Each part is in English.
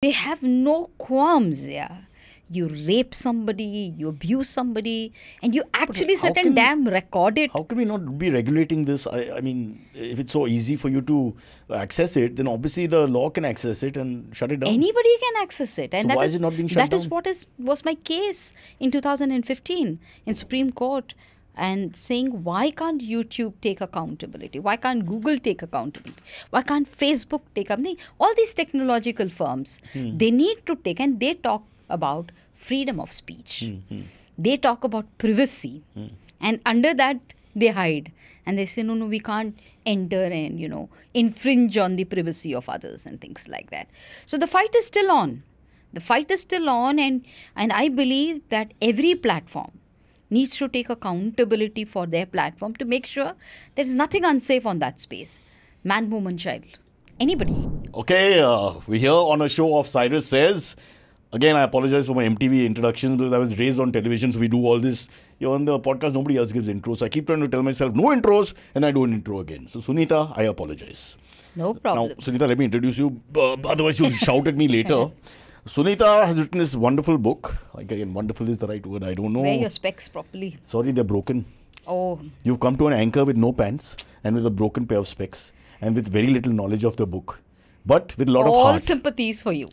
They have no qualms, yeah. You rape somebody, you abuse somebody, and you actually how sit and can- damn record it. How can we not be regulating this? I mean, if it's so easy for you to access it, then obviously the law can access it and shut it down. Anybody can access it. And So that why is it not being shut That is down? what was my case in 2015 in Supreme Court. And saying, why can't YouTube take accountability? Why can't Google take accountability? Why can't Facebook take up? All these technological firms, they need to take, and they talk about freedom of speech. They talk about privacy. And under that, they hide. And they say, no, we can't enter and, infringe on the privacy of others and things like that. So the fight is still on. The fight is still on. And I believe that every platform needs to take accountability for their platform to make sure there is nothing unsafe on that space. Man, woman, child. Anybody. Okay, we're here on a show of Cyrus Says. Again, I apologize for my MTV introductions because I was raised on television, so we do all this. You're on the podcast, nobody else gives intros. So I keep trying to tell myself, no intros, and I do an intro again. So Sunita, I apologize. No problem. Now, Sunita, let me introduce you. Otherwise, you'll shout at me later. Sunita has written this wonderful book. Again, wonderful is the right word. I don't know. Wear your specs properly. Sorry, they're broken. Oh. You've come to an anchor with no pants and with a broken pair of specs and with very little knowledge of the book, but with a lot of all heart. sympathies for you.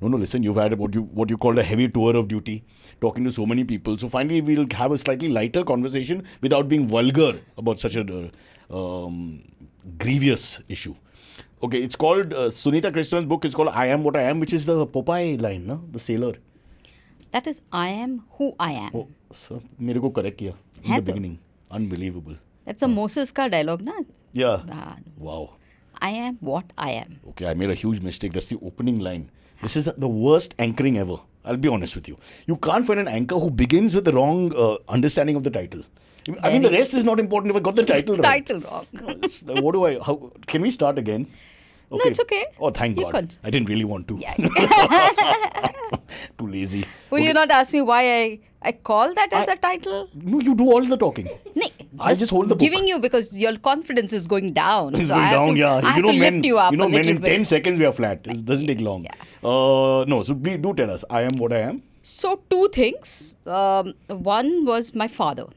No, listen, you've had what you called a heavy tour of duty, talking to so many people. So finally, we'll have a slightly lighter conversation without being vulgar about such a grievous issue. Okay, it's called, Sunita Krishna's book is called I Am What I Am, which is the Popeye line, no? The sailor. That is, I am who I am. Oh, sir, मेरे को correct किया in the beginning. Unbelievable. That's a Moses ka dialogue, na? Yeah. Wow. I am what I am. Okay, I made a huge mistake. That's the opening line. This is the worst anchoring ever. I'll be honest with you. You can't find an anchor who begins with the wrong understanding of the title. I mean, the rest is not important if I got the title right. Title wrong. How can we start again? Okay. No, it's okay. Oh, thank God. I didn't really want to. Yeah. Too lazy. Will you not ask me why I call that as a title? No, you do all the talking. I just hold the book. Giving you because your confidence is going down. It's going down, yeah. I have to lift you up men in bit. 10 seconds we are flat. It doesn't take long. Yeah. No, so please do tell us. I am what I am. So two things. One was my father.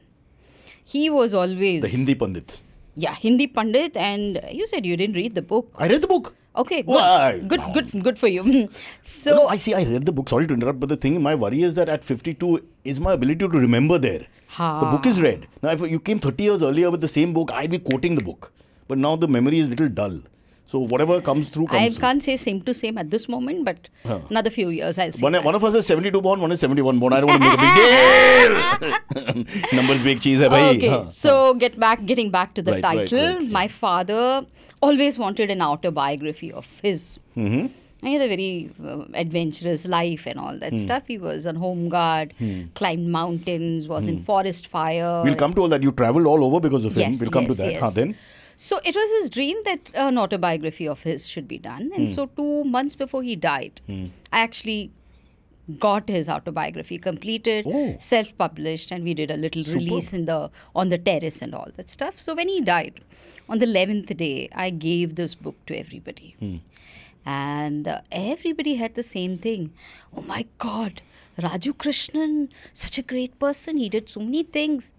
He was always... The Hindi Pandit. Yeah, Hindi Pandit, and you said you didn't read the book. I read the book. Okay, good. Good for you. So no, I read the book. Sorry to interrupt, but the thing, my worry is that at 52, is my ability to remember there. The book is read. Now, if you came 30 years earlier with the same book, I'd be quoting the book. But now the memory is a little dull. So whatever comes through, comes through. I can't say same to same at this moment, but another few years I'll say one of us is 72 born, one is 71 born. I don't want to make a big deal. Numbers big cheese hai bhai. Okay, so getting back to the title. Right, my father always wanted an autobiography of his. Mm-hmm. He had a very adventurous life and all that stuff. He was on home guard, climbed mountains, was in forest fire. We'll come to all that. You traveled all over because of him. Yes, we'll come to that. Yes. Then? So it was his dream that an autobiography of his should be done. And so 2 months before he died, I actually got his autobiography completed, self-published, and we did a little release on the terrace and all that stuff. So when he died, on the 11th day, I gave this book to everybody. And everybody had the same thing. Oh my God, Raju Krishnan, such a great person. He did so many things.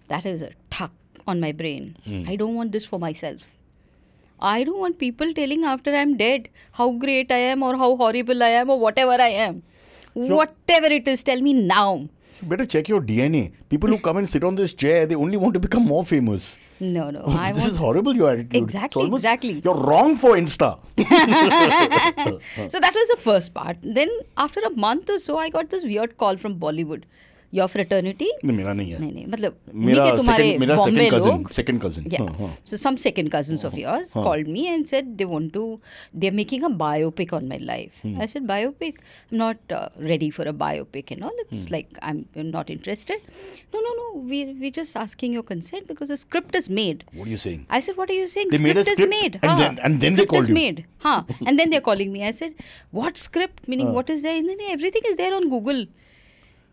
That is a tuck on my brain. I don't want this for myself. I don't want people telling after I'm dead how great I am or how horrible I am or whatever I am. Whatever it is, tell me now. You better check your DNA. People who come and sit on this chair, they only want to become more famous. No. This is horrible, your attitude. Exactly. You're wrong for Insta. So that was the first part. Then after a month or so, I got this weird call from Bollywood. Your fraternity? No, मेरा नहीं है. नहीं मतलब मेरा second cousin. Yeah. So some second cousins of yours called me and said they're making a biopic on my life. I said, biopic? I'm not ready for a biopic and all. It's like I'm not interested. No. We're just asking your consent because the script is made. What are you saying? I said, what are you saying? They made a script is made. And then they called you. Made. And then they're calling me. I said, what script? Meaning what is there? And then everything is there on Google.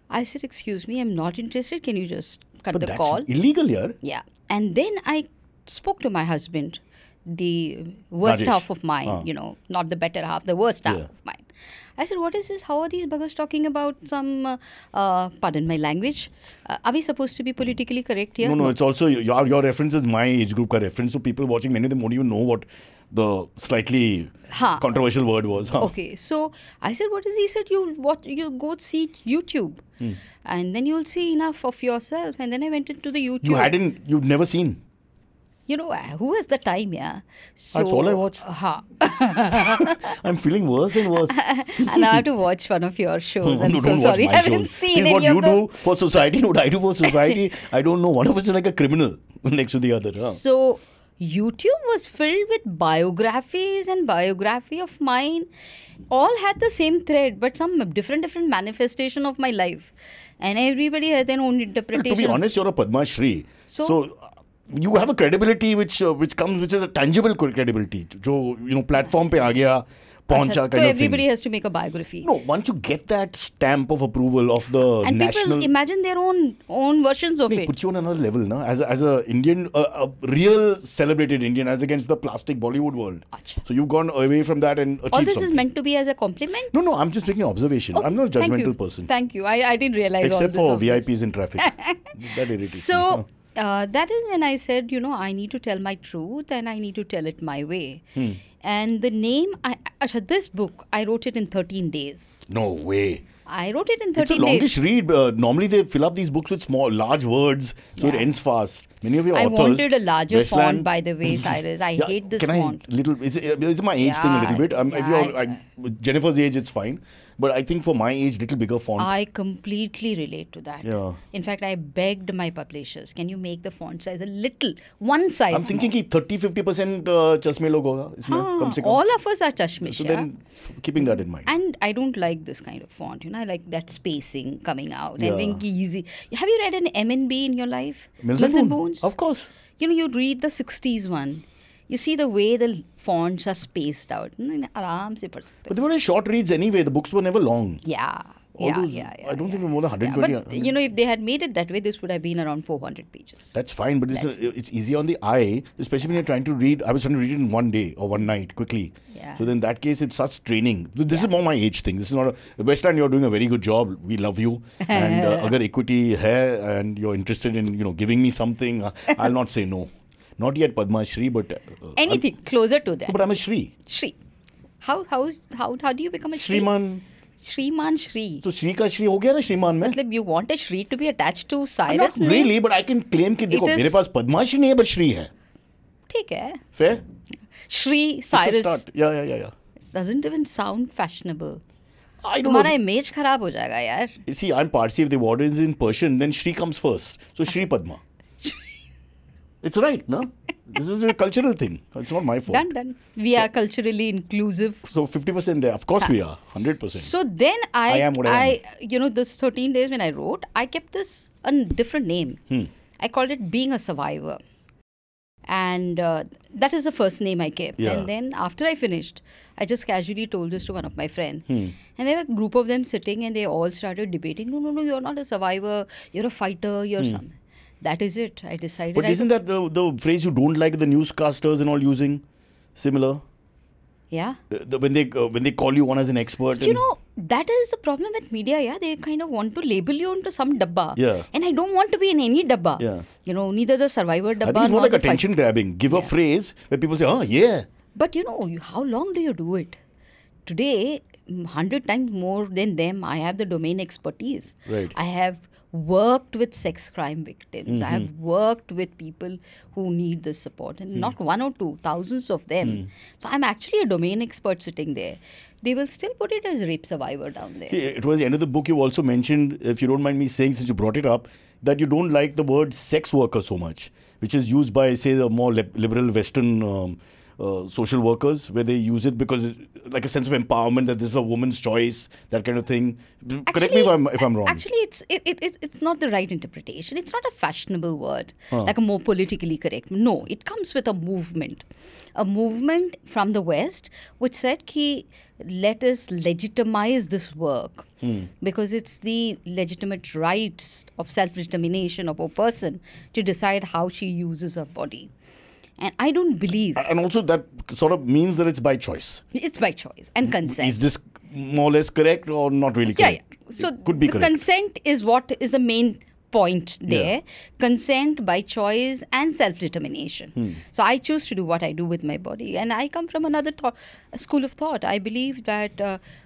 I said, excuse me, I'm not interested. Can you just cut the call? But that's illegal here. Yeah. And then I spoke to my husband the worst Rajesh. half of mine, not the better half, the worst half Yeah. of mine. I said, what is this? How are these buggers talking about some, pardon my language, are we supposed to be politically correct here? No, it's also your reference is my age group ka reference. So people watching, many of them won't even know what the slightly Ha. controversial word was. Huh? Okay, so I said, what is he said? You go see YouTube, and then you'll see enough of yourself. And then I went into the YouTube. You'd never seen. Who has the time, yeah? So, That's all I watch. Ha. I'm feeling worse and worse. And I have to watch one of your shows. I'm No, so don't sorry. watch I my haven't shows. seen This is any what of you them. do for society, what I do for society. I don't know. One of us is like a criminal next to the other. Huh? So YouTube was filled with biographies and biography of mine. All had the same thread, but some different manifestation of my life. And everybody had their own interpretation. To be honest, you're a Padma Shri. So- So you have a credibility which is a tangible credibility. जो platform पे आ गया, पहुंचा So kind of everybody thing. has to make a biography. No, once you get that stamp of approval of the And national. people imagine their own versions of It it. puts you on another level, no? As a Indian, a real celebrated Indian, as against the plastic Bollywood world. Acha. So you've gone away from that and achieved All this something. is meant to be as a compliment? No, I'm just making an observation. Okay, I'm not a thank you. judgmental person. Thank you. I didn't realize Except all for this of this. VIPs in traffic. That irritates me. So that is when I said, I need to tell my truth and I need to tell it my way. And the name, this book, I wrote it in 13 days. No way. I wrote it in 13 It's a days. longish read. Normally they fill up these books with large words, so it Yeah. ends fast. Many of your I authors. wanted a larger Westland- font, by the way, Cyrus. I Yeah, hate this can font. Is it my age thing a little Yeah, bit? If yeah, you're with Jennifer's age, it's fine. But I think for my age, little bigger font. I completely relate to that. Yeah. In fact, I begged my publishers, can you make the font size a little, one size I'm thinking more? कि 30-50% चश्मे लोग होगा इसमें कम से कम. All of us are chashmish, So yeah? then, keeping that in mind. And I don't like this kind of font. I like that spacing coming out Yeah. and being easy. Have you read an M&B in your life? Mills and Boon. Boons? Of course. You read the 60s one. You see the way the fonts are spaced out. आराम से पढ़ सकते But they were short reads anyway. The books were never long. Yeah. All those, I don't think they were more than 120. But, if they had made it that way, this would have been around 400 pages. That's fine, but it's easy on the eye, especially when you're trying to read. I was trying to read it in one day or one night quickly. Yeah. So then in that case, it's such training. This is more my age thing. This is not a Westland. You're doing a very good job. We love you. And agar equity hai and you're interested in giving me something, I'll not say no. Not yet Padma Shri, but Anything closer to that. but I'm a Shri. Shri. How do you become a Shri? Shriman. Shriman Shri. So Shri ka Shri हो गया ना श्रीमान में? मतलब you want a Shri to be attached to Not Cyrus name? really, but I can claim कि देखो is- मेरे पास पद्मा श्री नहीं है, but Shri है. ठीक है. Fair? Shri It's a Cyrus. start. Yeah. It doesn't even sound fashionable. I don't know. तुम्हारा image खराब हो जाएगा यार. See, I'm Parsi. If the word is in Persian, then Shri comes first. So Shri Padma. It's right, no? This is a cultural thing. It's not my fault. Done. We are culturally inclusive. So 50% there. Of course we are. 100%. So then I am what I this 13 days when I wrote, I kept this a different name. I called it Being a Survivor. And that is the first name I kept. Yeah. And then after I finished, I just casually told this to one of my friends. And there were a group of them sitting and they all started debating. No, you're not a survivor. You're a fighter. You're some. That is it. I decided. But isn't that the phrase you don't like the newscasters and all using? Similar? Yeah. When they call you one as an expert. That is the problem with media, yeah. They kind of want to label you into some dabba. Yeah. And I don't want to be in any dabba. Yeah. Neither the survivor dabba I think it's more nor like the fight- attention grabbing. Give a phrase where people say, yeah. But how long do you do it? Today, 100 times more than them, I have the domain expertise. Right. I have worked with sex crime victims. I have worked with people who need this support. And not one or two, thousands of them. So I'm actually a domain expert sitting there. They will still put it as rape survivor down there. See, it was the end of the book. You also mentioned, if you don't mind me saying, since you brought it up, that you don't like the word sex worker so much, which is used by, say, the more liberal Western social workers, where they use it because it's like a sense of empowerment that this is a woman's choice, that kind of thing. Correct me if I'm wrong. Actually, it's not the right interpretation. It's not a fashionable word, like a more politically correct. No, it comes with a movement from the West which said, ki, let us legitimize this work because it's the legitimate rights of self-determination of a person to decide how she uses her body. And I don't believe And also that sort of means that it's by choice. it's by choice and consent. Is this more or less correct or not really Yeah, correct? yeah. So It could be the correct. consent is what is the main point there. Consent by choice and self-determination. So I choose to do what I do with my body. And I come from another school of thought. I believe that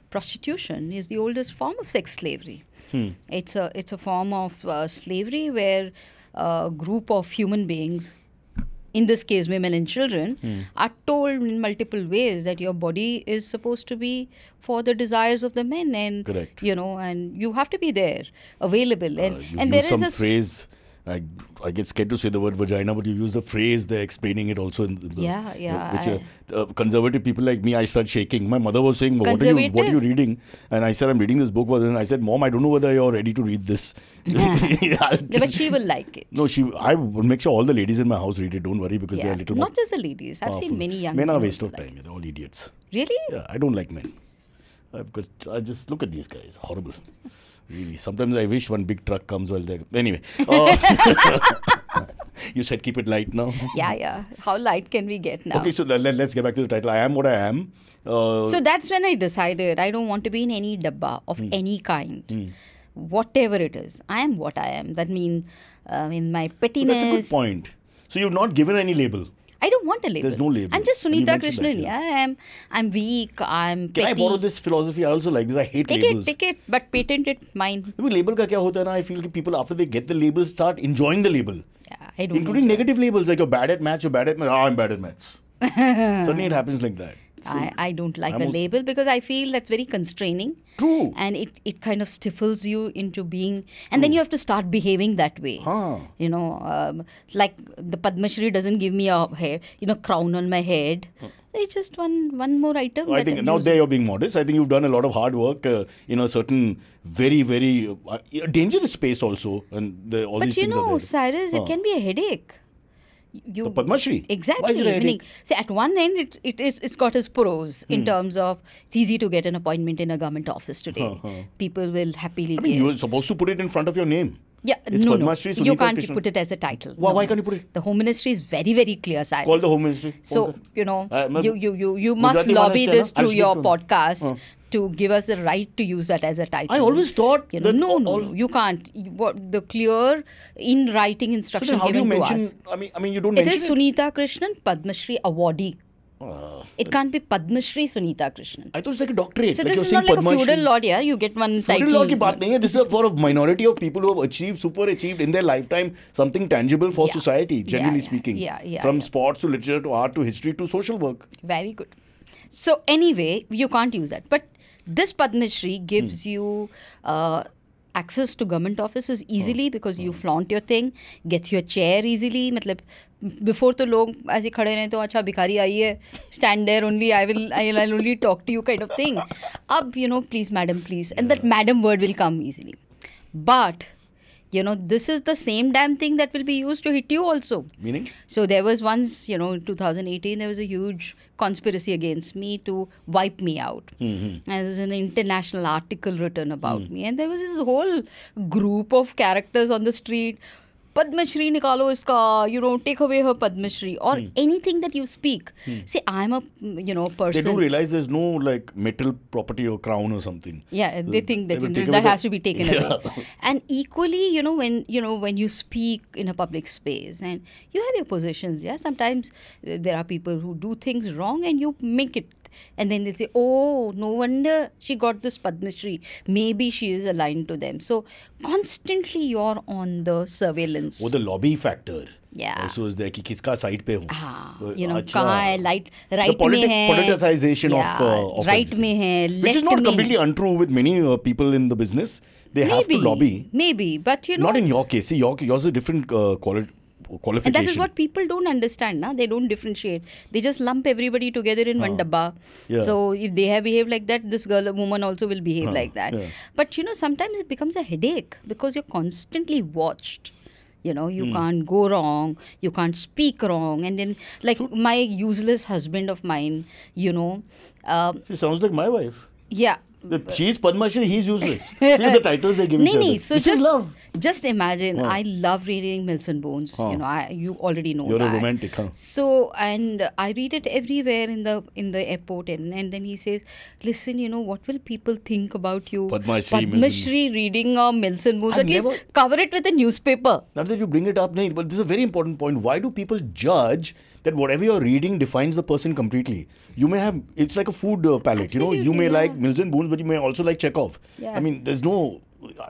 prostitution is the oldest form of sex slavery. It's a form of slavery where a group of human beings, in this case women and children, are told in multiple ways that your body is supposed to be for the desires of the men, and Correct. and you have to be there, available, and You and use there some is a phrase. I get scared to say the word vagina, but you use the phrase. They're explaining it also in the Yeah, which conservative people like me, I start shaking. My mother was saying, "What are you Conservative? reading?" And I said, "I'm reading this book." And I said, "Mom, I don't know whether you're ready to read this." but she will like it. No, I will make sure all the ladies in my house read it. Don't worry, because they're a little more Not just the ladies. I've powerful. seen many young men are a women waste of like time. They're all idiots. Really? Yeah, I don't like men. Because I just look at these guys. Horrible. Really. Sometimes I wish one big truck comes while they're... Anyway. You said keep it light now. Yeah. How light can we get now? Okay, so let's get back to the title. I am what I am. So that's when I decided I don't want to be in any dabba of any kind. Whatever it is. I am what I am. That means in my pettiness. That's a good point. So you've not given any label. I don't want a label. There's no label. I'm just And you Sunita mentioned Krishnan. that, I'm weak. I'm Can petty. I borrow this philosophy? I also like this. I hate labels. Take it, but patent it mine. I mean, label ka kya hota hai na? I feel that people, after they get the label, start enjoying the label. Yeah, I don't Including enjoy. negative labels, like you're bad at maths, you're bad at maths. I'm bad at maths. Suddenly it happens like that. So, I don't like I'm the also- label because I feel that's very constraining. True. And it kind of stifles you into being, and then you have to start behaving that way. Huh. Like the Padma Shri doesn't give me a hair, crown on my head. It's just one more item. I that think I'm now using. there you're being modest. I think you've done a lot of hard work in a certain very, very dangerous space also. And all But these things are there. Cyrus, it can be a headache. The Padma Shri? Exactly. Why is it a Meaning, headache? see, at one end, it's got its pros in terms of it's easy to get an appointment in a government office today. People will happily I mean, get. you're supposed to put it in front of your name. Yeah, It's no, Padma no. Shri You Sunita can't Krishnan. put it as a title. Why can't you put it? The Home Ministry is very, very clear, Cyrus. Call the Home Ministry. So, मैं- you must Gujarati lobby Maharashtra, this na? I'll through your speak to him. podcast to give us the right to use that as a title. I always thought that No, you can't. What the clear in writing So instruction then how do you given to mention? us. I mean, you don't It mention is Sunita Krishnan, Padma Shri awardee. Uh, It can't be Padma Shri Sunita Krishnan. I thought it's like a doctorate. So like this you're is saying not like a Padma Shri. feudal law, yeah. You get one title. Feudal law की बात नहीं है. This is for a minority of people who have achieved, super achieved in their lifetime something tangible for Yeah. society, generally Yeah. speaking. Yeah. From sports to literature to art to history to social work. Very good. So anyway, you can't use that. But this Padma Shri gives you access to government offices easily because you flaunt your thing, gets your chair easily. मतलब before तो लोग ऐसे खड़े रहे तो अच्छा भिखारी आई है, stand there only, I'll only talk to you kind of thing. अब please madam, please, and that madam word will come easily. But this is the same damn thing that will be used to hit you also. Meaning? So there was once, in 2018, there was a huge conspiracy against me to wipe me out. And there was an international article written about me. And there was this whole group of characters on the street. Padma Shri nikalo iska, take away her Padma Shri. Or anything that you speak. Say, I'm a, person. They do realize there's no like metal property or crown or something. Yeah, they think that will take that away has to be taken Yeah. away. And equally, when you speak in a public space and you have your positions, yeah, sometimes there are people who do things wrong and you make it. And then they'll say, oh, no wonder she got this Padma Shri. Maybe she is aligned to them. So constantly you're on the surveillance. वो the lobby factor. Yeah. Also is there कि किसका side पे हूँ. हाँ, अच्छा. कहाँ है right The में है, politicization of right everything. में है, left Which is not में completely है. untrue with many people in the business. They have to lobby. Maybe, but Not in your case. See, yours is a different qualification. And that is what people don't understand, na? They don't differentiate. They just lump everybody together in one dabba. Yeah. So if they have behaved like that, this woman also will behave like that. Yeah. But sometimes it becomes a headache because you're constantly watched. You can't go wrong, you can't speak wrong. And then, like my useless husband of mine, She sounds like my wife. yeah, She's Padma Shri, he's useless. See the titles they give each other. So This is love. just imagine, Huh. I love reading Mills and Bones. Huh. You know, you already know You're that. a romantic, huh? So, and I read it everywhere in the airport, and then he says, "Listen, you know, what will people think about you, Padma Shri, Mills Padma and- Shri reading Mills and Bones? I've At least never- cover it with a newspaper." Now that you bring it up, nahin, but this is a very important point. Why do people judge that whatever you're reading defines the person completely? You may have, it's like a food palette, you know. You may Absolutely, like yeah. Mills and Bones, but you may also like Chekhov. Yeah. I mean, there's no.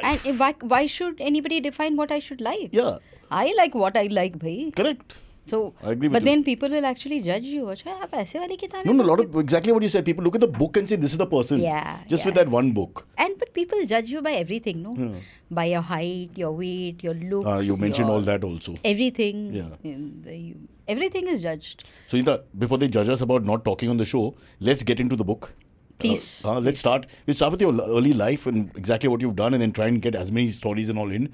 And why should anybody define what I should like? Yeah, I like what I like, bhai. correct. So, I agree with but you. then people will actually judge you. अच्छा, आप ऐसे वाली किताबें No, a lot पढ़ते of exactly what you said. People look at the book and say, "This is the person." Yeah, Just with yeah. that one book. But people judge you by everything, no? Yeah. By your height, your weight, your looks. You mentioned your- all that also. Everything. Yeah. Everything is judged. So, Nita, before they judge us about not talking on the show, let's get into the book. Please. Let's start. We'll start with your early life and exactly what you've done, and then try and get as many stories and all in.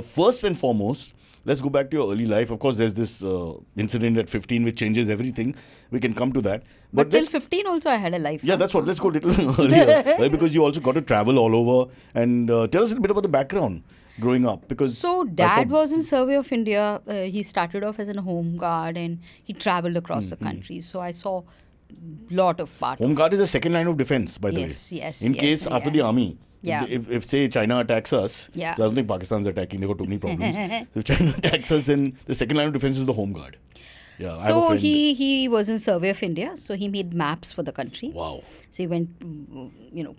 First and foremost, let's go back to your early life. Of course, there's this incident at 15 which changes everything. We can come to that. But till let's- 15 also I had a life. yeah, that's what. Let's go a little earlier, right? Because you also got to travel all over. And tell us a bit about the background growing up. Because So dad was in Survey of India. He started off as a home guard and he traveled across the country. So I saw lot of part. Home Guard is the second line of defense, by the Yes, way. yes, In yes, case yeah. after the army, Yeah. if say China attacks us, Yeah. I don't think Pakistan's attacking. They got too many problems. So if China attacks us, then the second line of defense is the Home Guard. Yeah, I have a So friend. he was in Survey of India. So he made maps for the country. Wow. So he went,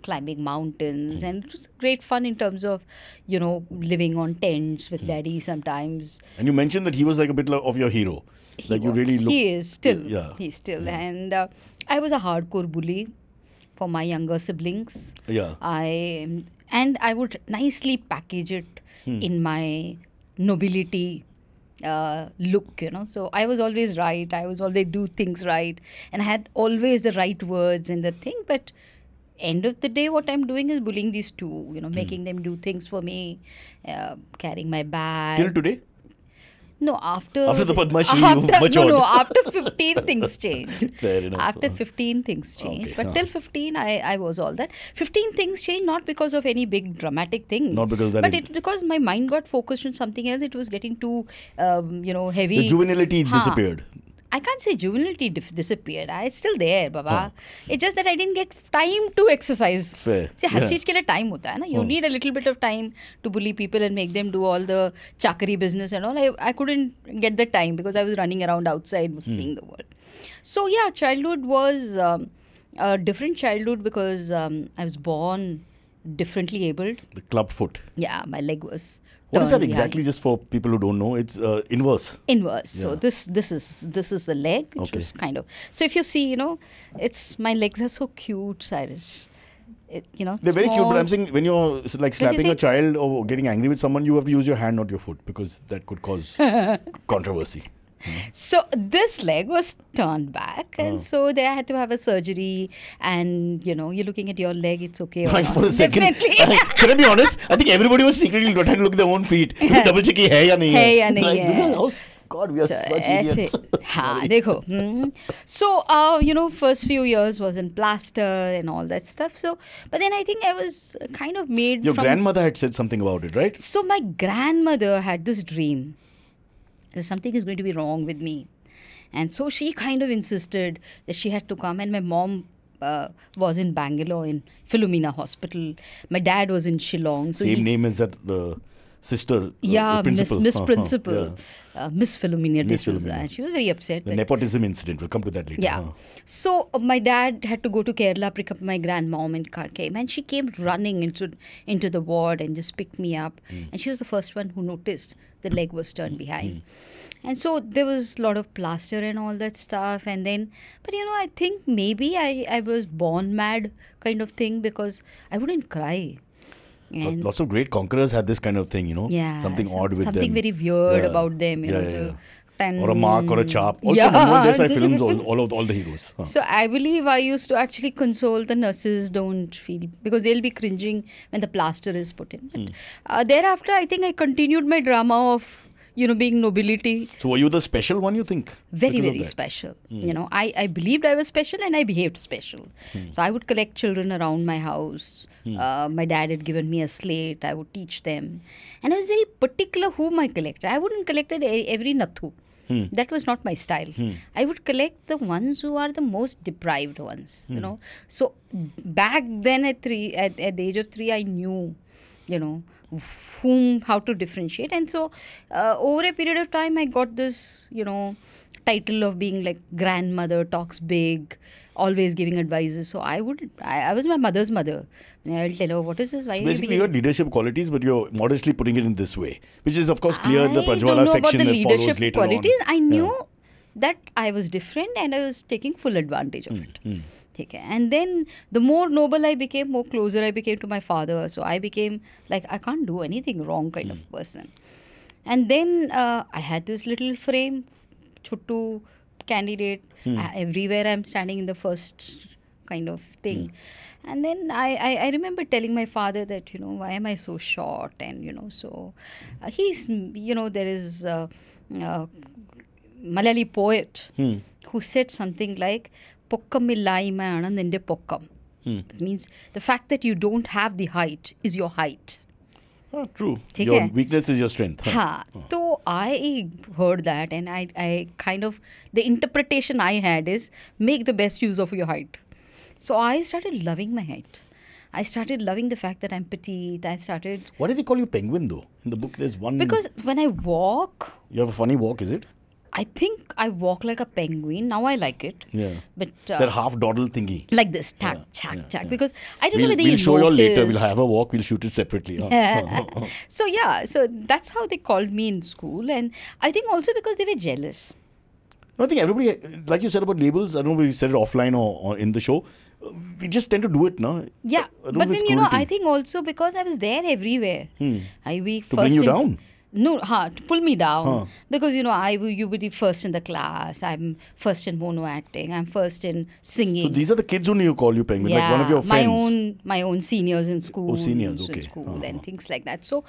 climbing mountains, and it was great fun in terms of, living on tents with daddy sometimes. And you mentioned that he was like a bit of your hero. Like you really look. He is still. Yeah. He's still. And I was a hardcore bully for my younger siblings. Yeah. I would nicely package it in my nobility look, So I was always right. I was always do things right, and I had always the right words and the thing. But end of the day, what I'm doing is bullying these two. Making them do things for me, carrying my bag. Till today? No, after the Padma Shri, you've matured. No, after 15 things changed. Fair enough. After 15 things changed. Okay, But till 15 I was all that. 15 things changed not because of any big dramatic thing. Not because of that. But it's because my mind got focused on something else. It was getting too heavy. The juvenility disappeared. I can't say juvenility disappeared. It's still there, Baba. It's just that I didn't get time to exercise. Fair. See, her Yeah. चीज के लिए time होता है ना. You need a little bit of time to bully people and make them do all the chakari business and all. I couldn't get the time because I was running around outside seeing the world. So yeah, childhood was a different childhood because I was born differently abled. The club foot. Yeah, my leg was What is that turned exactly? behind. Just for people who don't know, it's inverse. Inverse. So Yeah. this is the leg, which Okay. is kind of. So if you see, it's my legs are so cute, Cyrus. They're very cute, but I'm saying when you're like slapping a think- child or getting angry with someone, you have to use your hand, not your foot, because that could cause controversy. So this leg was turned back, and so they had to have a surgery. And you're looking at your leg; it's okay. or Like not. for a second, Definitely. can I be honest? I think everybody was secretly trying to look at their own feet. Double check hai ya nahi है या नहीं Like, है. oh, God, we are So, such idiots. हाँ Sorry. देखो so first few years was in plaster and all that stuff. So but then I think I was kind of made Your from grandmother had said something about it, right? So my grandmother had this dream that something is going to be wrong with me. And so she kind of insisted that she had to come. And my mom was in Bangalore in Philomena Hospital. My dad was in Shillong. So Same name as that the sister, yeah, the principal. Miss Uh-huh, Principal. yeah. Miss Philomena Miss D'Souza. Philomena. And she was very upset. The that- nepotism incident. We'll come to that later. yeah. Uh-huh. So my dad had to go to Kerala, pick up my grandmom, and came. And she came running into the ward and just picked me up. And she was the first one who noticed the leg was turned behind. And so there was a lot of plaster and all that stuff. And then, but I think maybe I was born mad kind of thing because I wouldn't cry. And Lots of great conquerors had this kind of thing, yeah, something odd with something them. very weird Yeah. about them, Yeah, so, Or a mark or a chap. Also, Yeah. Manmohan Desai films, all the heroes. Huh. So I believe I used to actually console the nurses, don't feel, because they'll be cringing when the plaster is put in. But, thereafter, I think I continued my drama of, being nobility. So were you the special one, you think? Very, because of very that? special. I believed I was special and I behaved special. So I would collect children around my house. My dad had given me a slate. I would teach them. And I was very particular whom I collected. I wouldn't collect every nathu. That was not my style. I would collect the ones who are the most deprived ones, So back then at the age of 3, I knew, how to differentiate. And so over a period of time, I got this, title of being like grandmother, talks big, always giving advices. So I was my mother's mother. And I'll tell her, what is this? Why So are you basically, being-" you had leadership qualities, but you're modestly putting it in this way, which is, of course, clear in the I don't Prajwala know section about the that follows leadership later qualities. on. I knew that I was different and I was taking full advantage of it. Okay. And then the more noble I became, more closer I became to my father. So I became like, I can't do anything wrong kind of person. And then I had this little frame, chuttu candidate. Everywhere I'm standing in the first kind of thing. And then I remember telling my father that, why am I so short? And, so he's, there is a Malayali poet who said something like, Pokkam ma anandinde pokkam. That means the fact that you don't have the height is your height. Oh, true. ठीक Your है? weakness is your strength. हाँ, तो I heard that and I kind of, the interpretation I had is make the best use of your height. So I started loving my height. I started loving the fact that I'm petite. I started... Why do they call you penguin, though? In the book, there's one... Because when I walk, You have a funny walk, is it? I think I walk like a penguin. Now I like it. Yeah. But That half dawdle thingy. like this, tack, tack. Because I don't know whether We'll you show you all later. We'll noticed. have a walk. We'll shoot it separately. So that's how they called me in school. And I think also because they were jealous. I think everybody, like you said about labels, I don't know if you said it offline or in the show, we just tend to do it, no? Yeah, I don't but know if then, it's cruelty. I think also because I was there everywhere. To bring you down? No, to pull me down. Because, you would be first in the class. I'm first in mono acting. I'm first in singing. So these are the kids who call you penguin, like one of your friends. my own seniors in school. Oh, seniors, okay. In school and things like that. So,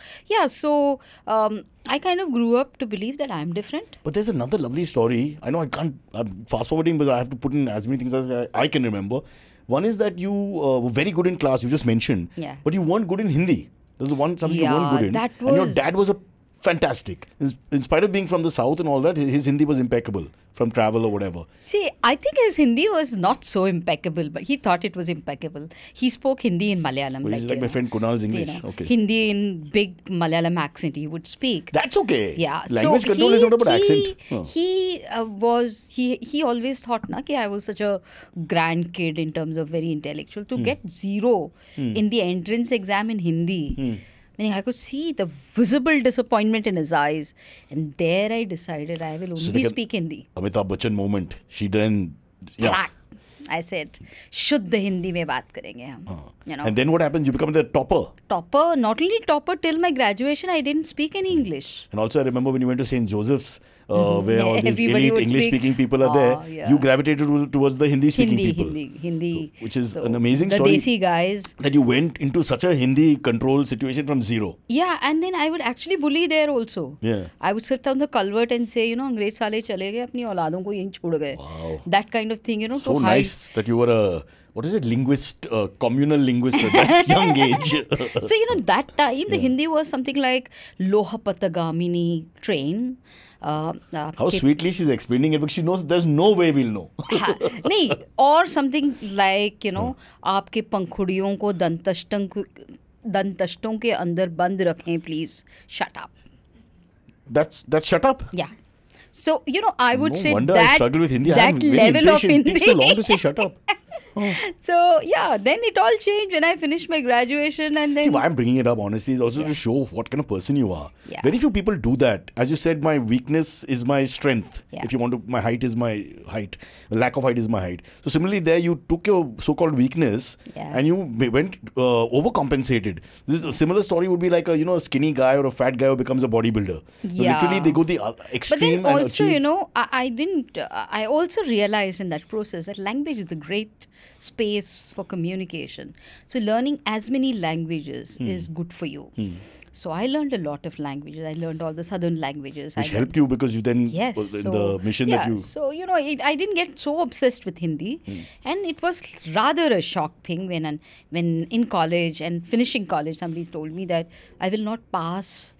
I kind of grew up to believe that I'm different. But there's another lovely story. I know I can't, I'm fast forwarding, but I have to put in as many things as I can remember. One is that you were very good in class, you just mentioned. Yeah. But you weren't good in Hindi. There's the one subject you weren't good in. that And your was- dad was a fantastic. In spite of being from the south and all that, his Hindi was impeccable from travel or whatever. See, I think his Hindi was not so impeccable, but he thought it was impeccable. He spoke Hindi in Malayalam. Which is like my friend Kunal's English. Okay. Hindi in big Malayalam accent he would speak. That's okay. Yeah. Language control is not about accent. He always thought ki I was such a grand kid in terms of very intellectual. To get 0 in the entrance exam in Hindi, meaning I could see the visible disappointment in his eyes. And there I decided I will only speak Hindi. Amitabh Bachchan moment. She then... Yeah. Crack. I said, शुद्ध हिंदी में बात करेंगे हम. And then what happens? You become the topper. Topper, not only topper, till my graduation, I didn't speak any English. And also I remember when you went to St. Joseph's, where all these Everybody elite would English-speaking people are there, yeah. you gravitated towards the Hindi-speaking people. Hindi. Which is So, an amazing the story. The Desi guys. That you went into such a Hindi control situation from 0. Yeah, and then I would actually bully there also. Yeah. I would sit on the culvert and say, अंग्रेज साले चले गए अपनी औलादों को यहीं छोड़ गए. Wow. That kind of thing, So to nice that you were a, what is it, linguist, communal linguist at that young age. So, that time the Hindi was something like Loha Patagamini train. How sweetly she's explaining it, because she knows there's no way we'll know. नहीं, or something like, आपके पंखुड़ियों को दंतष्टों के अंदर बंद रखें, please shut up. That's shut up. Yeah. So, I would No say wonder I that, struggle with Hindi. that I'm very level of impatient. It takes so long Hindi. to say shut up. So, then it all changed when I finished my graduation and then... See, why I'm bringing it up, honestly, is also to show what kind of person you are. Yeah. Very few people do that. As you said, my weakness is my strength. Yeah. If you want to, my height is my height. Lack of height is my height. So similarly, there you took your so-called weakness and you went overcompensated. This is a similar story would be like a skinny guy or a fat guy who becomes a bodybuilder. Yeah. So literally, they go the But extreme then and also, achieve. I also realized in that process that language is a great space for communication. So learning as many languages is good for you. So I learned a lot of languages. I learned all the southern languages. Which I helped you because you then, Yes. in the mission that you... So, I didn't get so obsessed with Hindi. And it was rather a shock thing when in college and finishing college, somebody told me that I will not pass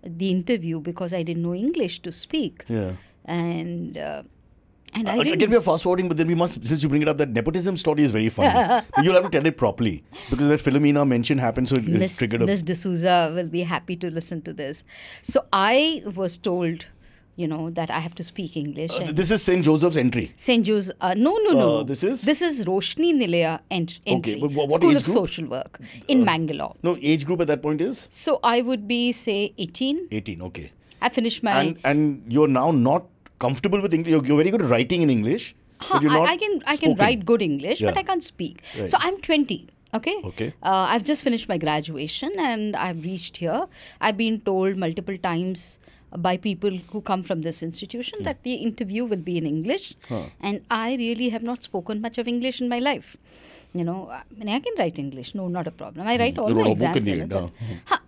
the interview because I didn't know English to speak. Yeah. And I didn't. Again, we are fast forwarding, but then we must, since you bring it up, that nepotism story is very funny. You'll have to tell it properly because that Philomena mention happened, so it triggered Miss D'Souza will be happy to listen to this. So I was told, that I have to speak English. And This is St. Joseph's entry. St. Joe's, no. This is? This is Roshni Nilaya entry. Okay, but what School age of group? Social Work in Mangalore. No, age group at that point is? So I would be, say, 18. 18, okay. I finished my... And you're now not comfortable with English. You're very good at writing in English. But you're not I can spoken. write good English, but Yeah. I can't speak. Right. So I'm 20. Okay. Okay. I've just finished my graduation and I've reached here. I've been told multiple times by people who come from this institution that the interview will be in English, and I really have not spoken much of English in my life. I mean, I can write English. No, not a problem. I write all You my wrote a book exams. in the and end, Ha,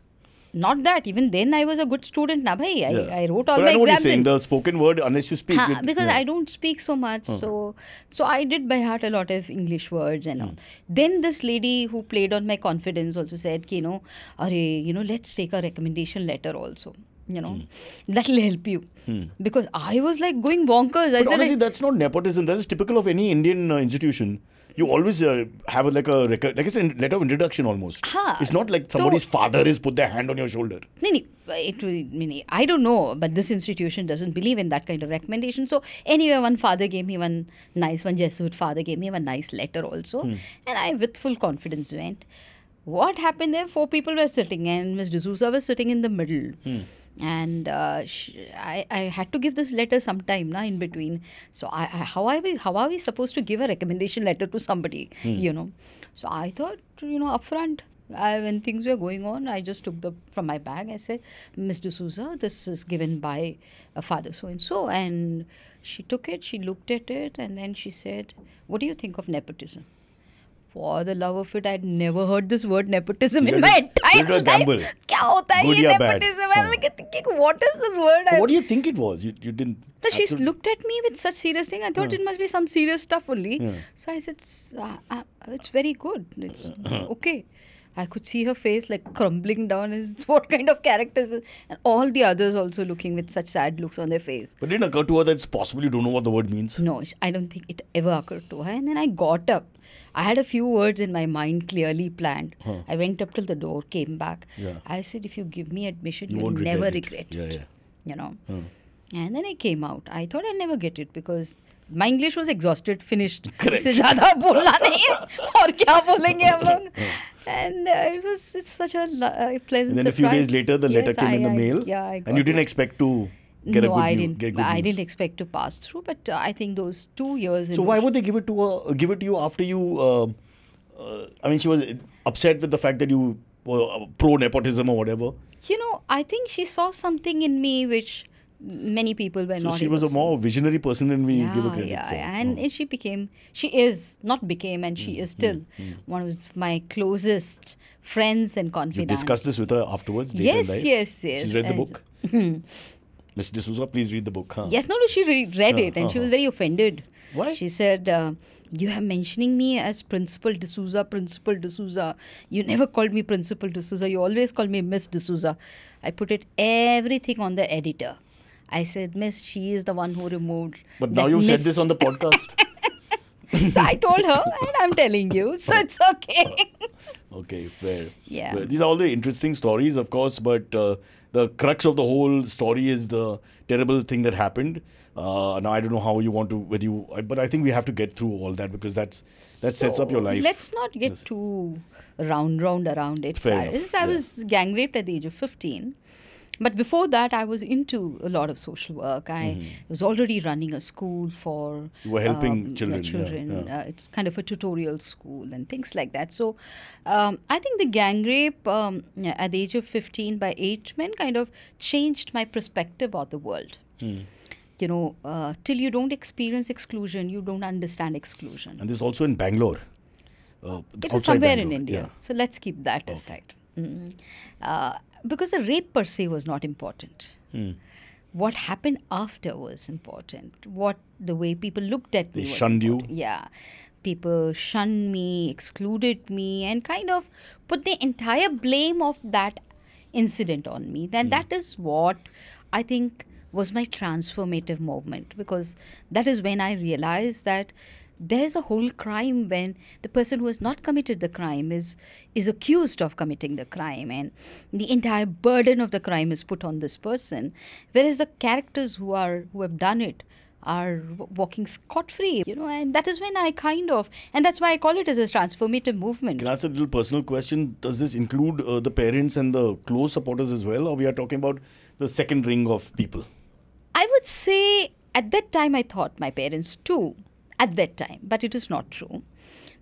not that. Even then, I was a good student. Na, bhai. I wrote all but my I know what you're exams. saying. in- The spoken word, unless you speak. because I don't speak so much, so I did by heart a lot of English words and all. Then this lady who played on my confidence also said, let's take a recommendation letter also. That'll help you. Because I was like going bonkers. I But said, honestly, that's not nepotism. That's typical of any Indian institution. You always have like a letter of introduction almost. It's not like somebody's father has put their hand on your shoulder. I don't know, but this institution doesn't believe in that kind of recommendation. So anyway, one Jesuit father gave me one nice letter also. And I, with full confidence, went. What happened there? 4 people were sitting and Miss D'Souza was sitting in the middle. And I had to give this letter sometime in between. So how are we supposed to give a recommendation letter to somebody, So I thought, upfront, when things were going on, I just took from my bag. I said, Miss D'Souza, this is given by a father so-and-so. And she took it, she looked at it, and then she said, what do you think of nepotism? For the love of it, I'd never heard this word nepotism in my entire life. Gamble. Kya hota hai Good ye ya bad? nepotism? I'm like thinking, what is this word? What do you think it was? You didn't... No, she looked at me with such serious thing. I thought it must be some serious stuff only. So I said, it's very good. It's okay. I could see her face like crumbling down. And what kind of characters? And all the others also looking with such sad looks on their face. But it didn't occur to her that it's possible you don't know what the word means? No, I don't think it ever occurred to her. And then I got up. I had a few words in my mind clearly planned. I went up till the door, came back. I said, if you give me admission, you will never regret it. And then I came out. I thought I'll never get it because my English was exhausted, finished. इससे ज़्यादा बोलना नहीं है और क्या बोलेंगे हम लोग. And it's such a pleasant surprise. And then a few days later, the letter came in the mail. I got and you didn't it. expect to get No, a good I news. didn't. Get good I news. didn't expect to pass through, but I think those 2 years. So why would they give it to you after you? I mean, she was upset with the fact that you were pro nepotism or whatever. I think she saw something in me which many people were So not. she able was a to more visionary person than we give her credit for. And she is still one of my closest friends and You confidants. discussed this with her afterwards? later in life? Yes. She's read the And book? Miss D'Souza, please read the book. Huh? Yes, no, she read it and she was very offended. Why? She said, you are mentioning me as Principal D'Souza. You never called me Principal D'Souza. You always called me Miss D'Souza. I put everything on the editor. I said, Miss, she is the one who removed. But now that you said Miss. this on the podcast. So I told her and I'm telling you. So it's okay. Okay, fair. Yeah. Well, these are all the interesting stories, of course, but the crux of the whole story is the terrible thing that happened. Now, I don't know how you want to, but I think we have to get through all that because that sets up your life. Let's not get too round around it. Fair Cyrus. enough, I was gang raped at the age of 15. But before that, I was into a lot of social work. I was already running a school for... You were helping children. Yeah. It's kind of a tutorial school and things like that. So I think the gang rape at the age of 15 by 8 men kind of changed my perspective of the world. till you don't experience exclusion, you don't understand exclusion. And this is also in Bangalore. It was outside somewhere in Bangalore, India. yeah. So let's keep that aside. Because the rape per se was not important. What happened after was important. The way people looked at me They was shunned you. important. Yeah. People shunned me, excluded me, and kind of put the entire blame of that incident on me. Then that is what I think was my transformative moment, because that is when I realized that there is a whole crime when the person who has not committed the crime is accused of committing the crime, and the entire burden of the crime is put on this person, whereas the characters who have done it are walking scot-free, and that is when I and that's why I call it as a transformative movement. Can I ask a little personal question? Does this include the parents and the close supporters as well, or we are talking about the second ring of people? I would say at that time I thought my parents too, at that time, but it is not true,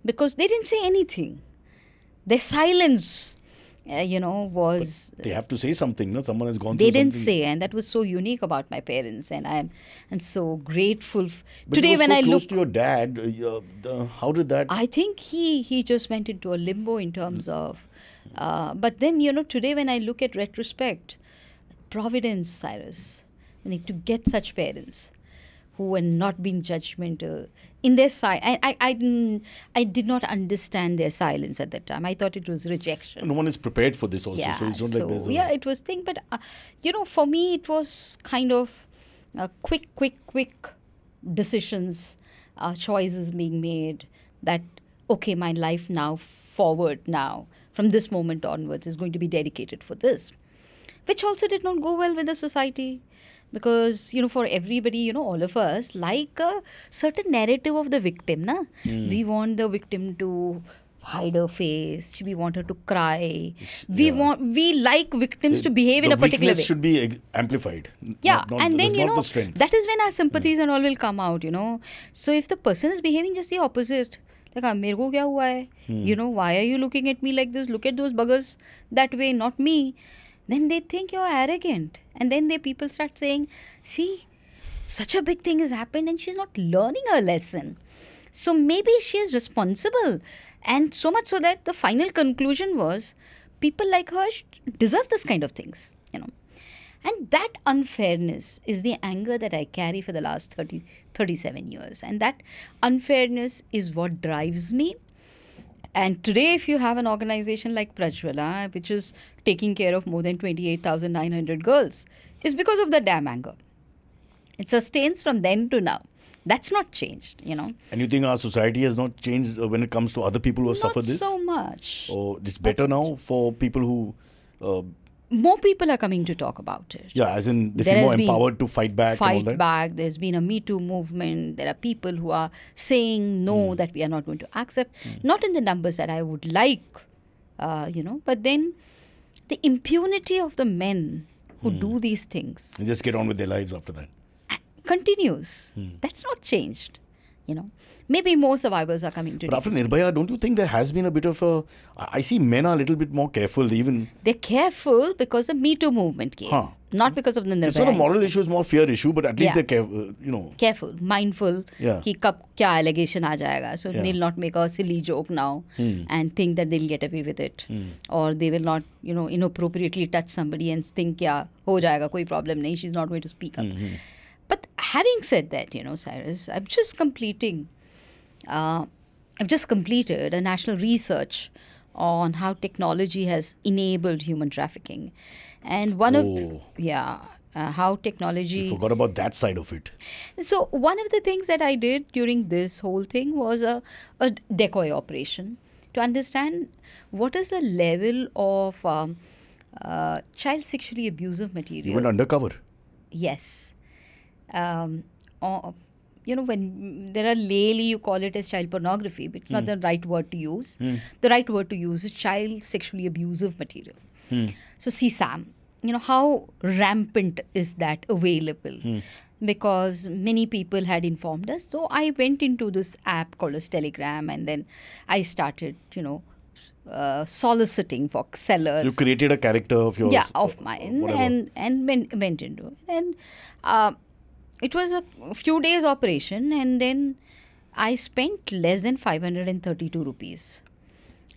because they didn't say anything. Their silence, was... They have to say something, no? Someone has gone through They didn't something. say, and that was so unique about my parents, and I'm so grateful. But Today you were when so I close look, to your dad, how did that... I think he just went into a limbo in terms of... but then, today when I look at retrospect, Providence, Cyrus, we need to get such parents who were not being judgmental in their side. I did not understand their silence at that time. I thought it was rejection. No one is prepared for this also, so it's not like there's a... Yeah, it was thing, but for me it was kind of quick decisions, choices being made, that okay, my life forward now from this moment onwards is going to be dedicated for this, which also did not go well with the society. Because, for everybody, all of us like a certain narrative of the victim. Na? We want the victim to hide her face. We want her to cry. We like victims to behave in a particular way. The weakness should be amplified. Yeah, not, and then, not the strength. that is when our sympathies and all will come out, So if the person is behaving just the opposite, like, mere ko kya hua hai? Why are you looking at me like this? Look at those buggers that way, not me. Then they think you're arrogant. And then people start saying, see, such a big thing has happened and she's not learning her lesson. So maybe she is responsible. And so much so that the final conclusion was, people like her deserve this kind of things, And that unfairness is the anger that I carry for the last 37 years. And that unfairness is what drives me. And today, if you have an organization like Prajwala, which is taking care of more than 28,900 girls, it's because of the damn anger. It sustains from then to now. That's not changed, And you think our society has not changed when it comes to other people who have suffered this? Not so much. Or it's better now for people who... more people are coming to talk about it. Yeah, as in they feel more empowered to fight back and all that. Fight back. There's been a Me Too movement. There are people who are saying no, that we are not going to accept. Not in the numbers that I would like, But then the impunity of the men who do these things. And just get on with their lives after that. Continues. That's not changed, Maybe more survivors are coming to. But after Nirbhaya, don't you think there has been a bit of a... I see men are a little bit more careful even... They're careful because the Me Too movement came. Not because of the Nirbhaya. It's not a moral issue, it's more fear issue, but at least they're careful, Careful, mindful. Yeah. Ki kab kya allegation aa jayega. So they'll not make a silly joke now and think that they'll get away with it. Or they will not, inappropriately touch somebody and think, kya ho jayega, koi problem nahi, she's not going to speak up. But having said that, Cyrus, I've just completed a national research on how technology has enabled human trafficking. And how technology... I forgot about that side of it. So one of the things that I did during this whole thing was a decoy operation to understand what is the level of child sexually abusive material. You went undercover? Yes. When there are lately, you call it as child pornography, but it's not the right word to use. The right word to use is child sexually abusive material. So CSAM, how rampant is that available? Because many people had informed us. So I went into this app called as Telegram, and then I started, soliciting for sellers. So you created a character of yours? Yeah, of mine, and went into it. And It was a few days operation, and then I spent less than 532 rupees.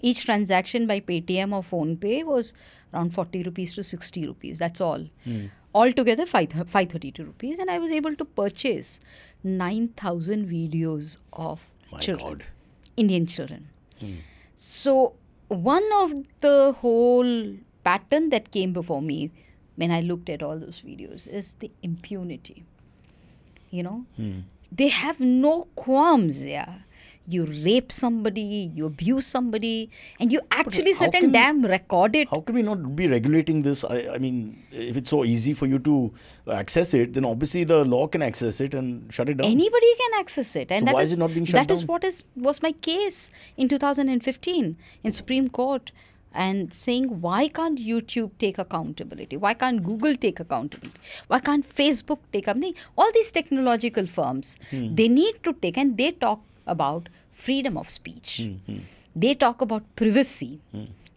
Each transaction by Paytm or PhonePe was around 40 rupees to 60 rupees. That's all. Altogether, 532 rupees. And I was able to purchase 9,000 videos of My children, God. Indian children. So, one of the whole pattern that came before me when I looked at all those videos is the impunity. You know, they have no qualms. Yeah, you rape somebody, you abuse somebody, and you actually how sit can- and damn record it. How can we not be regulating this? I mean, if it's so easy for you to access it, then obviously the law can access it and shut it down. Anybody can access it, and So that why is it not being shut that is down? what was my case in 2015 in Supreme Court, and saying, why can't YouTube take accountability? Why can't Google take accountability? Why can't Facebook take up? All these technological firms, they need to take, and they talk about freedom of speech. They talk about privacy,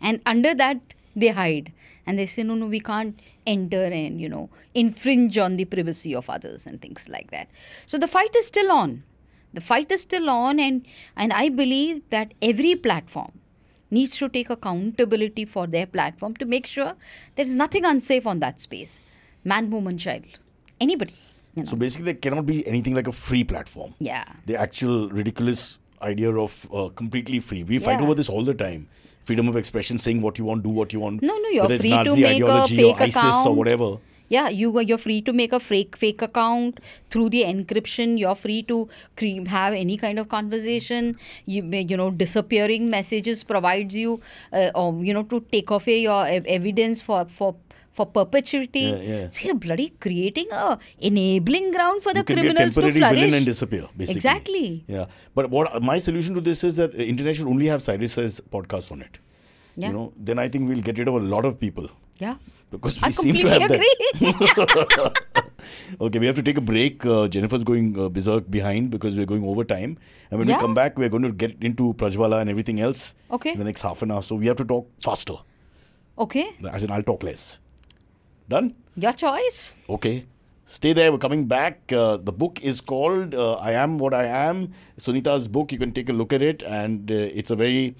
and under that they hide, and they say, no, we can't enter and infringe on the privacy of others and things like that. So the fight is still on. The fight is still on, and I believe that every platform needs to take accountability for their platform to make sure there is nothing unsafe on that space. Man, woman, child, anybody. So basically, there cannot be anything like a free platform. Yeah. The actual ridiculous idea of completely free. We fight Yeah. over this all the time. Freedom of expression, saying what you want, do what you want. No, you're whether it's free to Nazi make a ideology fake or ISIS account. or whatever. Yeah, you're free to make a fake account through the encryption. You're free to have any kind of conversation. Disappearing messages provides you, to take off your evidence for perpetuity. Yeah. So you're bloody creating a enabling ground for the You can be a criminals to temporary flourish. villain and disappear, basically. Exactly. Yeah. But what my solution to this is that internet should only have Cyrus's podcast on it. Yeah. Then I think we'll get rid of a lot of people. Yeah. Because I we seem to completely have agree. that. Okay, we have to take a break. Jennifer's going berserk behind because we're going over time. And when we Yeah. come back, we're going to get into Prajwala and everything else Okay. in the next half an hour. So we have to talk faster. Okay. As in, I'll talk less. Done? Your choice. Okay. Stay there. We're coming back. The book is called I Am What I Am. Sunita's book. You can take a look at it. And it's a very,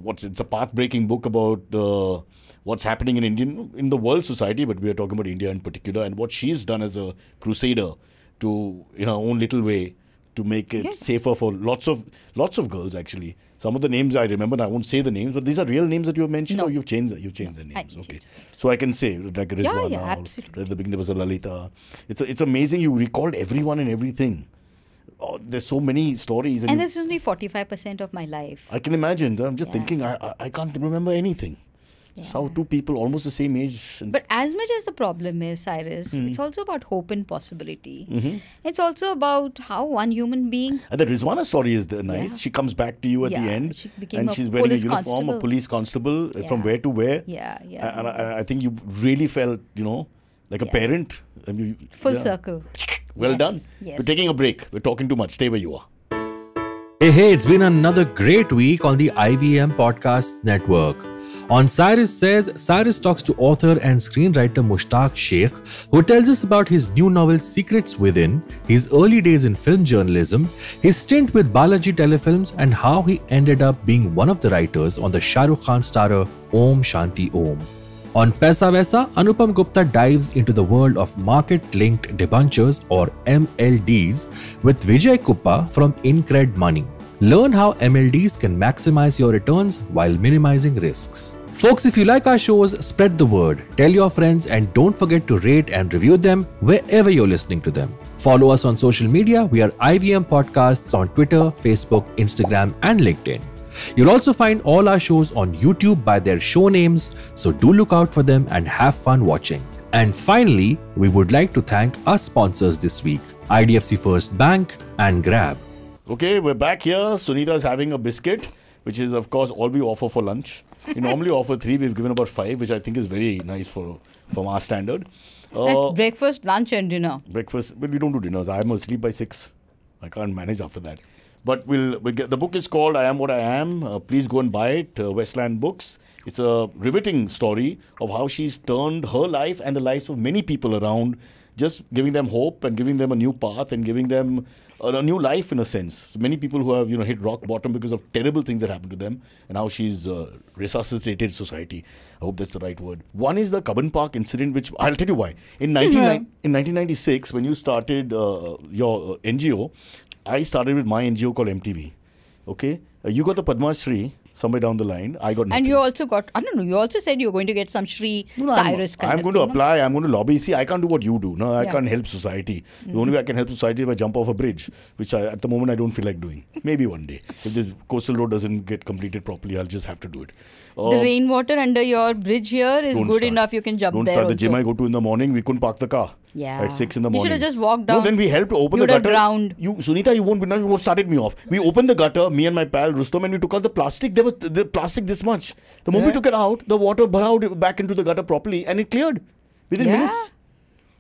it's a path-breaking book about what's happening in the world society, but we are talking about India in particular, and what she's done as a crusader to, in her own little way, to make it safer for lots of girls, actually. Some of the names I remember, and I won't say the names, but these are real names that you have mentioned, No. or you've changed the names. I Okay. changed. So I can say, like Rizwana, yeah, or absolutely. at the beginning there was a Lalita. It's amazing you recalled everyone and everything. Oh, there's so many stories. And this is only 45% of my life. I can imagine. I'm just Yeah. thinking, I can't remember anything. It's how two people almost the same age. And But as much as the problem is, Cyrus, it's also about hope and possibility. Mm-hmm. It's also about how one human being. And the Rizwana story is nice. Yeah. She comes back to you at the Yeah, end, she became and a she's wearing a police uniform, a constable. police constable, from Yeah. where to where. Yeah. And I think you really felt, like a Yeah. parent. I mean, Full yeah. circle. Well Yes, done. yes. We're taking a break. We're talking too much. Stay where you are. Hey, it's been another great week on the IVM Podcast Network. On Cyrus Says, Cyrus talks to author and screenwriter Mushtaq Sheikh, who tells us about his new novel Secrets Within, his early days in film journalism, his stint with Balaji Telefilms, and how he ended up being one of the writers on the Shah Rukh Khan starrer Om Shanti Om. On Paisa Vaisa, Anupam Gupta dives into the world of market-linked debentures or MLDs with Vijay Kuppa from Incred Money. Learn how MLDs can maximize your returns while minimizing risks. Folks, if you like our shows, spread the word, tell your friends, and don't forget to rate and review them wherever you're listening to them. Follow us on social media. We are IVM Podcasts on Twitter, Facebook, Instagram, and LinkedIn. You'll also find all our shows on YouTube by their show names, so do look out for them and have fun watching. And finally, we would like to thank our sponsors this week, IDFC First Bank and Grab. Okay, we're back here. Sunita is having a biscuit, which is, of course, all we offer for lunch. We normally offer 3. We've given about 5, which I think is very nice from our standard. That's breakfast, lunch, and dinner. Breakfast, but we don't do dinners. I'm asleep by 6. I can't manage after that. But we'll get, the book is called I Am What I Am. Please go and buy it. Westland Books. It's a riveting story of how she's turned her life and the lives of many people around just giving them hope and giving them a new path and giving them a new life in a sense. Many people who have hit rock bottom because of terrible things that happened to them, and how she's resuscitated society. I hope that's the right word. One is the Cubbon Park incident, which I'll tell you why. In 1996, when you started your NGO, I started with my NGO called MTV. Okay, you got the Padma Shri somewhere down the line. I got nothing. And you also got, I don't know, you also said you were going to get some Shri Cyrus kind I'm of going thing, to apply. I'm going to lobby. See, I can't do what you do. No, I Yeah. can't help society. The only way I can help society is if I jump off a bridge, which at the moment I don't feel like doing. Maybe one day. If this coastal road doesn't get completed properly, I'll just have to do it. The rainwater under your bridge here is Don't good start. enough. You can jump Don't there start. The also. gym I go to in the morning, we couldn't park the car. Yeah. At 6 in the You should morning. have just walked down. No, then we helped to open You the would have gutter. drowned. You, Sunita, you won't be now. You started me off. We opened the gutter, me and my pal Rustom, and we took out the plastic. There was the plastic this much. The moment we took it out, the water burrowed back into the gutter properly, and it cleared within Yeah. minutes.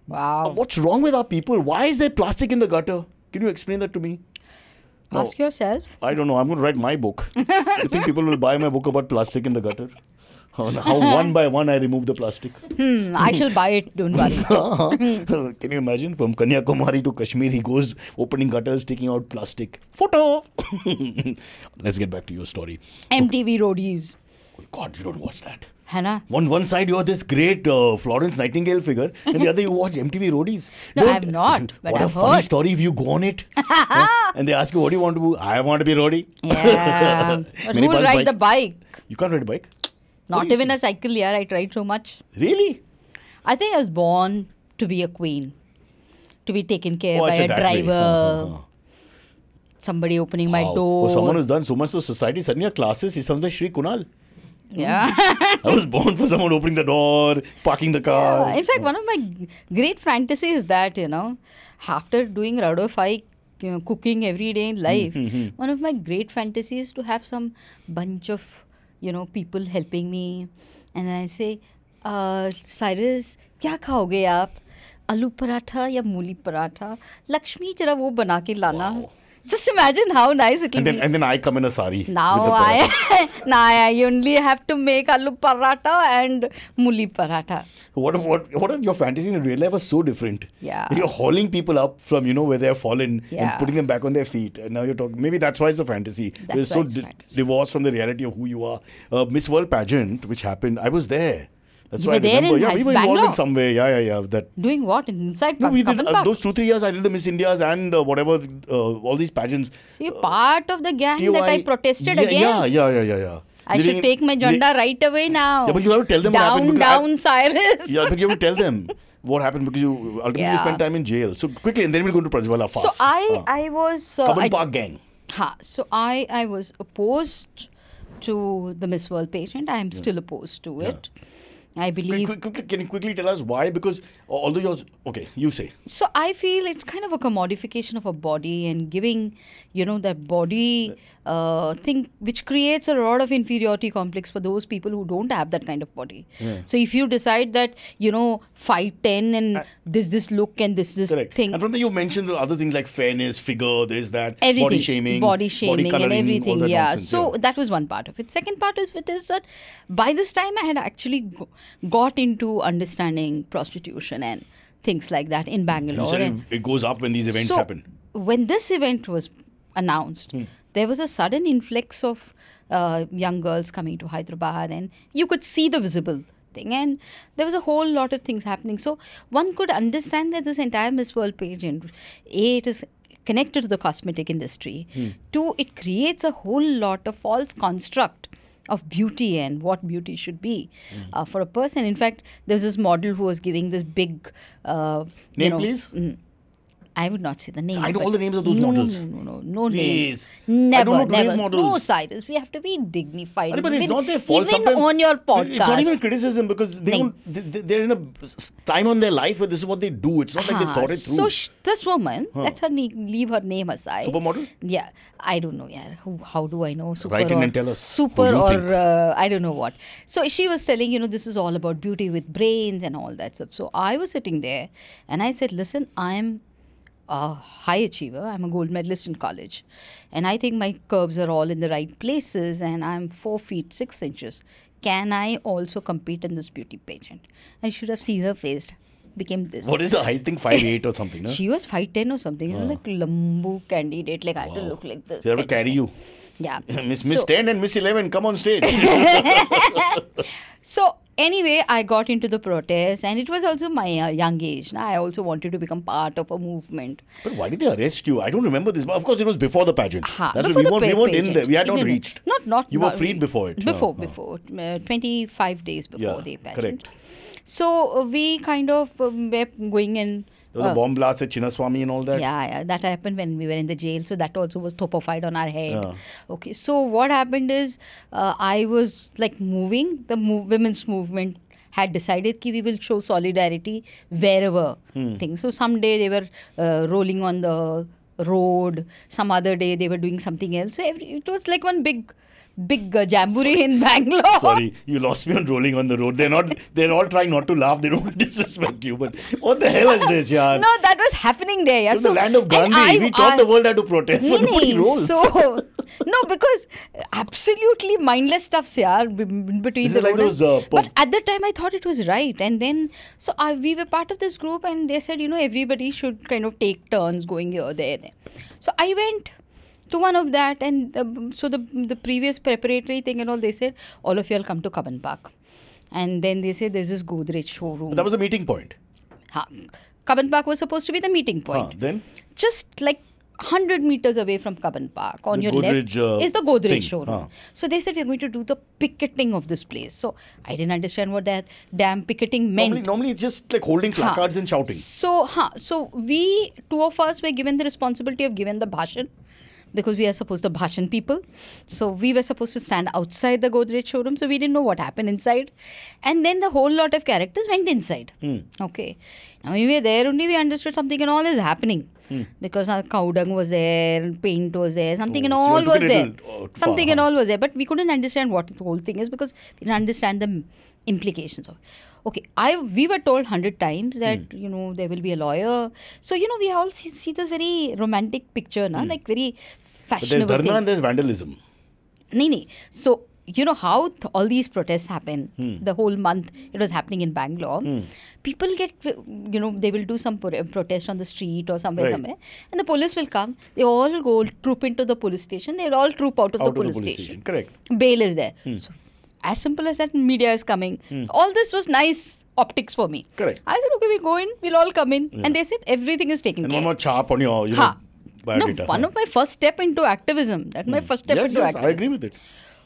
Wow. What's wrong with our people? Why is there plastic in the gutter? Can you explain that to me? Ask yourself. I don't know. I'm going to write my book. You think people will buy my book about plastic in the gutter? How one by one I remove the plastic. I shall buy it. Don't worry. Can you imagine? From Kanyakumari to Kashmir, he goes opening gutters, taking out plastic. Photo! Let's get back to your story. MTV Roadies. God, you don't watch that. Hannah? One side you're this great Florence Nightingale figure, and the other you watch MTV Roadies. No, I have not, but what I've a funny heard. story if you go on it. Yeah, and they ask you, what do you want to do? I want to be roadie. Yeah. But Many who will parts ride the bike? You can't ride a bike? Not even a cycle, yeah. I tried so much. Really? I think I was born to be a queen. To be taken care Oh, by it's a that way. driver. Somebody opening my Wow. door. For someone who's done so much for society, suddenly your classes, he sounds like Shri Kunal. Yeah. I was born for someone opening the door, parking the car. In fact, one of my great fantasies is that, after doing Radofai, cooking every day in life, one of my great fantasies is to have some bunch of, people helping me. And then I say, Cyrus, क्या खाओगे आप? आलू पराठा या मूली paratha? Lakshmi, जरा वो बना के लाना. Wow. Just imagine how nice it will be. And then I come in a sari. Now with the paratha. I only have to make aloo paratha and muli paratha. What are your fantasies in real life are so different. Yeah. You're hauling people up from, where they have fallen and Yeah. putting them back on their feet. And now you're talking, maybe that's why it's a fantasy. That's It's why so it's a fantasy. divorced from the reality of who you are. Miss World pageant, which happened, I was there. That's You why were I there remember. in Yeah, we were involved in Bangalore? some way. Yeah. That. Doing what? Inside No, we did Cubbon Park? those 2-3 years. I did the Miss Indias and whatever, all these pageants. So you're part of the gang that I TY protested yeah, against? Yeah. I should take my janda right away now. Yeah, but you have to tell them what happened. Down, Cyrus. Yeah, but you have to tell them what happened because you ultimately Yeah. spent time in jail. So quickly, and then we'll go to Prajwala fast. So I was... Cubbon Park gang. So I was opposed to the Miss World pageant. I am still opposed to it. I believe... Can you quickly tell us why? Because although yours... Okay, you say. So I feel it's kind of a commodification of a body and giving, that body thing which creates a lot of inferiority complex for those people who don't have that kind of body. Yeah. So if you decide that, 5'10" and this look and this Correct. thing. And from there you mentioned the other things like fairness, figure, this, that, Everything. body shaming, and coloring, all everything. that Yeah. nonsense, So that was one part of it. Second part of it is that by this time I had actually got into understanding prostitution and things like that in Bangalore. You said And it goes up when these events so happen. when this event was announced, there was a sudden influx of young girls coming to Hyderabad, and you could see the visible thing, and there was a whole lot of things happening. So one could understand that this entire Miss World pageant, it is connected to the cosmetic industry. Two, it creates a whole lot of false construct of beauty and what beauty should be for a person. In fact, there's this model who was giving this big Name, please. I would not say the name. I know but all the names of those models. No Please. names. I don't know Never, today's never. models. No, Cyrus. We have to be dignified. But it's Even- not their fault. Even Sometimes on your podcast. It's not even criticism because they Nahin. don't. They're in a time on their life where this is what they do. It's not like they thought it through. So this woman, let's leave her name aside. Supermodel? Yeah, I don't know. Yeah, how do I know? Super Write in or, and tell us Super who you or think. I don't know what. So she was telling, this is all about beauty with brains and all that stuff. So I was sitting there and I said, listen, I'm a high achiever. I'm a gold medalist in college. And I think my curves are all in the right places and I'm 4 feet 6 inches. Can I also compete in this beauty pageant? And you should have seen her face. became this. What is the height thing? 5'8" or something, no? She was 5'10" or something. You know, like lambu candidate. Like I had to look like this. They have to carry you. Yeah. Miss So- 10 and Miss 11, come on stage. So anyway, I got into the protest, and it was also my young age. I also wanted to become part of a movement. But why did they arrest you? I don't remember this. But of course, it was before the pageant. Before we the weren't in pageant. there. We had not Even- reached. Not You were freed before it. Before, Huh, huh. before 25 days before Yeah, the pageant. correct. So we kind of were going in. There was a bomb blast at Chinnaswamy and all that. Yeah, that happened when we were in the jail. So that also was topified on our head. Yeah. Okay, so what happened is I was like moving. The women's movement had decided that we will show solidarity wherever things. So someday they were rolling on the road. Some other day they were doing something else. So it was like one big jamboree in Bangalore. Sorry, you lost me on rolling on the road. They're all trying not to laugh. They don't want to disrespect you. But what the hell is this, yaar? No, that was happening there. Yeah. It was the land of Gandhi. We taught the world how to protest, but nobody rolls. So, no, because absolutely mindless stuff, yaar, between This the is like road. those, But at the time, I thought it was right. And then, so we were part of this group, and they said, everybody should kind of take turns going here, there. So I went to one of that, and so the previous preparatory thing and all, they said, all of you will come to Cubbon Park. And then they said, there's this Godrej showroom. But that was a meeting point. Cubbon Park was supposed to be the meeting point. Then? Just like 100 meters away from Cubbon Park, on The your Godrej, left is the Godrej thing. showroom. So they said, we're going to do the picketing of this place. So I didn't understand what that damn picketing meant. Normally it's just like holding placards and shouting. So we, two of us, were given the responsibility of giving the bhashan, because we are supposed to bhashan people. So we were supposed to stand outside the Godrej showroom. So we didn't know what happened inside. And then the whole lot of characters went inside. Okay. Now when we were there only, we understood something and all is happening. Because our cow dung was there, paint was there, something and so you all took was it a there. little, Something far, and all was there. But we couldn't understand what the whole thing is, because we didn't understand the implications of it. Okay, we were told 100 times that, there will be a lawyer. So, we all see this very romantic picture, like very But there's fashionable dharna thing. and there's vandalism. Nee. So, how all these protests happen, the whole month it was happening in Bangalore. People get, they will do some protest on the street or somewhere, and the police will come. They all go troop into the police station. They'll all troop out of the police station. Correct. Bail is there. So, as simple as that, media is coming. All this was nice optics for me. Correct. I said, okay, we go in, we'll all come in. And they said, everything is taken And care. one more chap on your, biodata. One of my first step into activism. That's my first step into activism. I agree with it.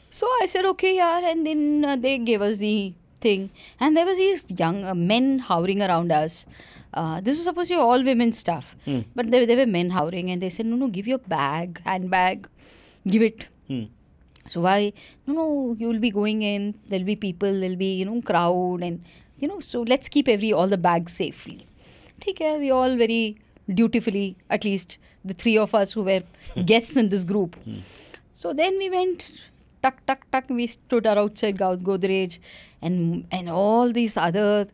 So I said, okay, yaar. And then they gave us the thing. And there was these young men hovering around us. This was supposed to be all women stuff. But there were men hovering, and they said, no, give your handbag, give it. So why? No, you will be going in, there'll be people, there'll be, crowd, and, so let's keep all the bags safely. Okay, we all very dutifully, at least the three of us who were guests in this group. So then we went, tuck, we stood outside Godrej, and all these other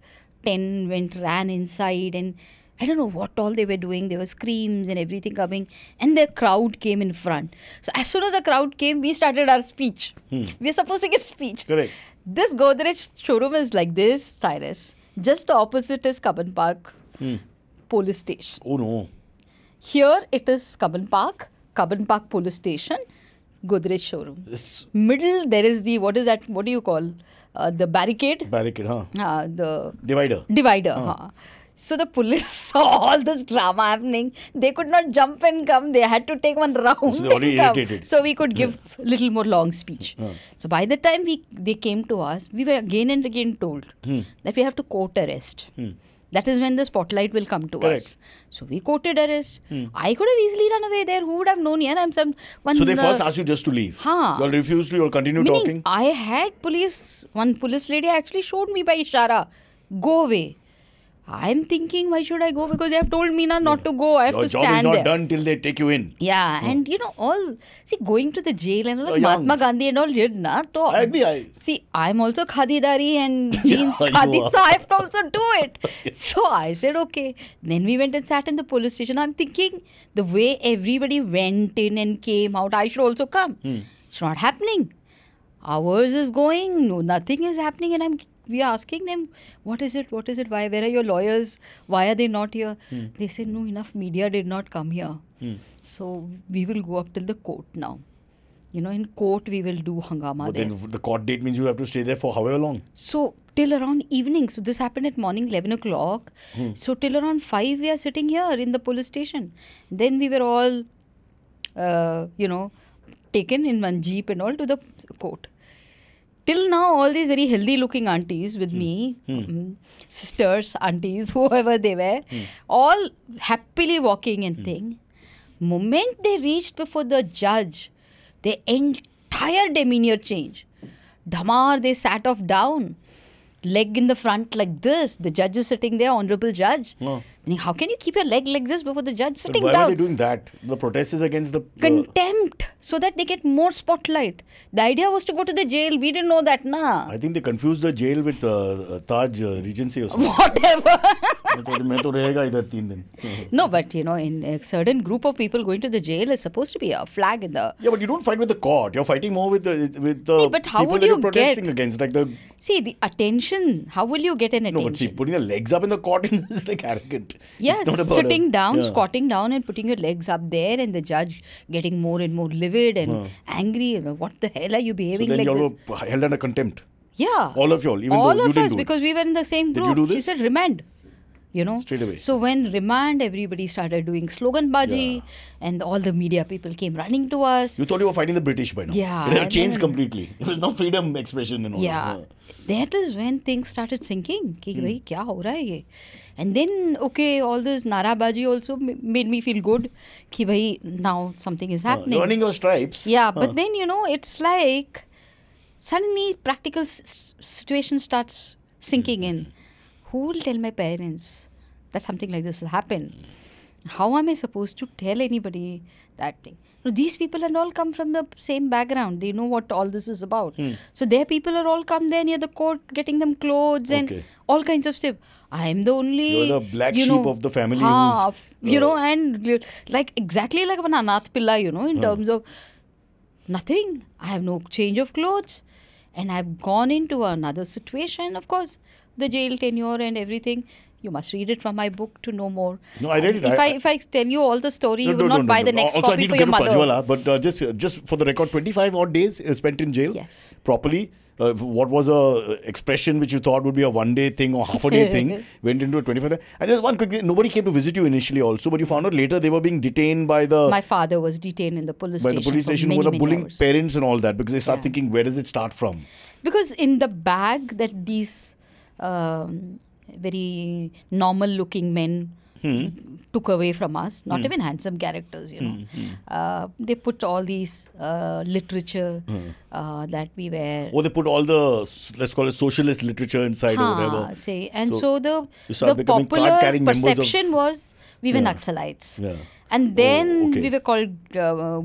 10 ran inside, and I don't know what all they were doing. There were screams and everything coming, and the crowd came in front. So as soon as the crowd came, we started our speech. We are supposed to give speech. Correct. This Godrej showroom is like this, Cyrus. Just opposite is Cubbon Park police station. Oh no. Here it is Cubbon Park police station, Godrej showroom. This Middle there is the, what is that? What do you call? The barricade. barricade, The Divider. divider. So the police saw all this drama happening. They could not jump and come. They had to take one round. So they're already and come. irritated. So we could give little more long speech. So by the time they came to us, we were again and again told that we have to court arrest. That is when the spotlight will come to Correct. us. So we courted arrest. I could have easily run away there. Who would have known? Yeah, So they first asked you just to leave. You all refused to, you all continue Meaning, talking. I had one police lady actually showed me by ishara, go away. I'm thinking, why should I go? Because they have told me not to go. I have Your to job is stand not there. done till they take you in. Yeah, and going to the jail and all, like Young. Mahatma Gandhi and all did na. So I agree. see, I'm also khadidari and jeans you khadi, are. so I have to also do it. So I said, okay. Then we went and sat in the police station. I'm thinking, the way everybody went in and came out, I should also come. It's not happening. Hours is going, no, nothing is happening, and we are asking them, what is it? Why? Where are your lawyers? Why are they not here? They said, no, enough media did not come here. So we will go up till the court now. In court we will do hangama But there. then the court date means you have to stay there for however long? So till around evening. So this happened at morning 11 o'clock. So till around 5 we are sitting here in the police station. Then we were all, taken in one jeep and all to the court. Till now, all these very healthy looking aunties with me, sisters, aunties, whoever they were, all happily walking and thing. Moment they reached before the judge, their entire demeanor changed. Dhamar, they sat off down, leg in the front like this. The judge is sitting there, honorable judge. No. Meaning, how can you keep your leg like this before the judge But sitting why down? are they doing that? The protest is against the... Contempt, so that they get more spotlight. The idea was to go to the jail. We didn't know that, na. I think they confused the jail with Taj Regency or something. Whatever. मैं तो रहेगा इधर 3 दिन. No, but in a certain group of people going to the jail is supposed to be a flag in the... Yeah, but you don't fight with the court. You're fighting more with the Nee, but how people would that you you're protesting get- against. Like the... See, the attention. How will you get an attention? No, but see, putting the legs up in the court is like arrogant. Yes, It's not about sitting down, yeah. squatting down and putting your legs up there, and the judge getting more and more livid and angry. What the hell are you So behaving then like you're this? held under contempt. Yeah. All of y'all, even All though you of didn't us, do it. because we were in the same Did group. you do She this? said remand. Straight away. So when remand, everybody started doing slogan baji, and all the media people came running to us. You thought you were fighting the British by now. Yeah, It had and changed then- completely. It was no freedom expression and all Yeah. that. That is when things started sinking. Ki bhai, kya ho raha hai ye? And then, okay, all this narabaji also made me feel good. Ki bhai, now something is happening. Earning your stripes. Yeah, but then, it's like suddenly practical situation starts sinking in. Who will tell my parents that something like this has happened? How am I supposed to tell anybody that thing? These people had all come from the same background. They know what all this is about. So their people are all come there near the court, getting them clothes and Okay. all kinds of stuff. I am the only... You're the black sheep of the family हाँ, who's, and like exactly like an Anath Pilla, in terms of nothing. I have no change of clothes. And I've gone into another situation. Of course, the jail tenure and everything. You must read it from my book to know more. No, I read it. If I tell you all the story, you will not buy the next Also, I copy need for to your get to mother. Prajwala, but just for the record, 25 odd days spent in jail. Yes. Properly. What was a expression which you thought would be a one-day thing or half-a-day thing went into a 25. And just one quick thing, nobody came to visit you initially also, but you found out later they were being detained by the My father was detained in the police by station. the police for station many, who were many bullying hours. parents and all that because they start Yeah. thinking, where does it start from? Because in the bag that these very normal looking men took away from us, not even handsome characters, they put all these literature that we were. Or they put all the, let's call it socialist literature inside or whatever. Say. And So so the you start becoming popular card-carrying members of- perception was we were Yeah. Naxalites. Yeah. And then okay. we were called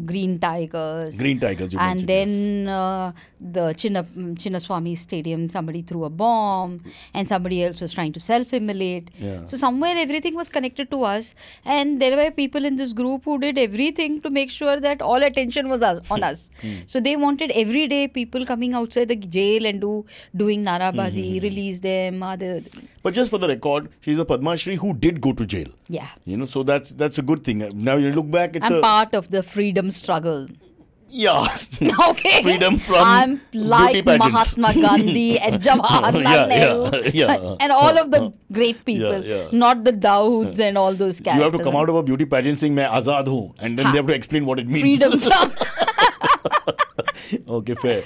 Green Tigers. Green Tigers, you And mentioned, then the Chinnaswamy Stadium, somebody threw a bomb and somebody else was trying to self-immolate. Yeah. So somewhere everything was connected to us. And there were people in this group who did everything to make sure that all attention was on us. So they wanted every day people coming outside the jail and doing Narabazi, release them. But just for the record, she's a Padma Shri who did go to jail. Yeah. So that's a good thing. Now you look back, it's I'm a part of the freedom struggle. yeah. Okay. Freedom from I'm like beauty pageants. Mahatma Gandhi and Jawaharlal Yeah, Nehru yeah. and all of the great people, Yeah. not the Dawuds and all those You characters. have to come out of a beauty pageant saying, "Main azad hu," and then Ha. they have to explain what it means. Freedom from. Okay, fair.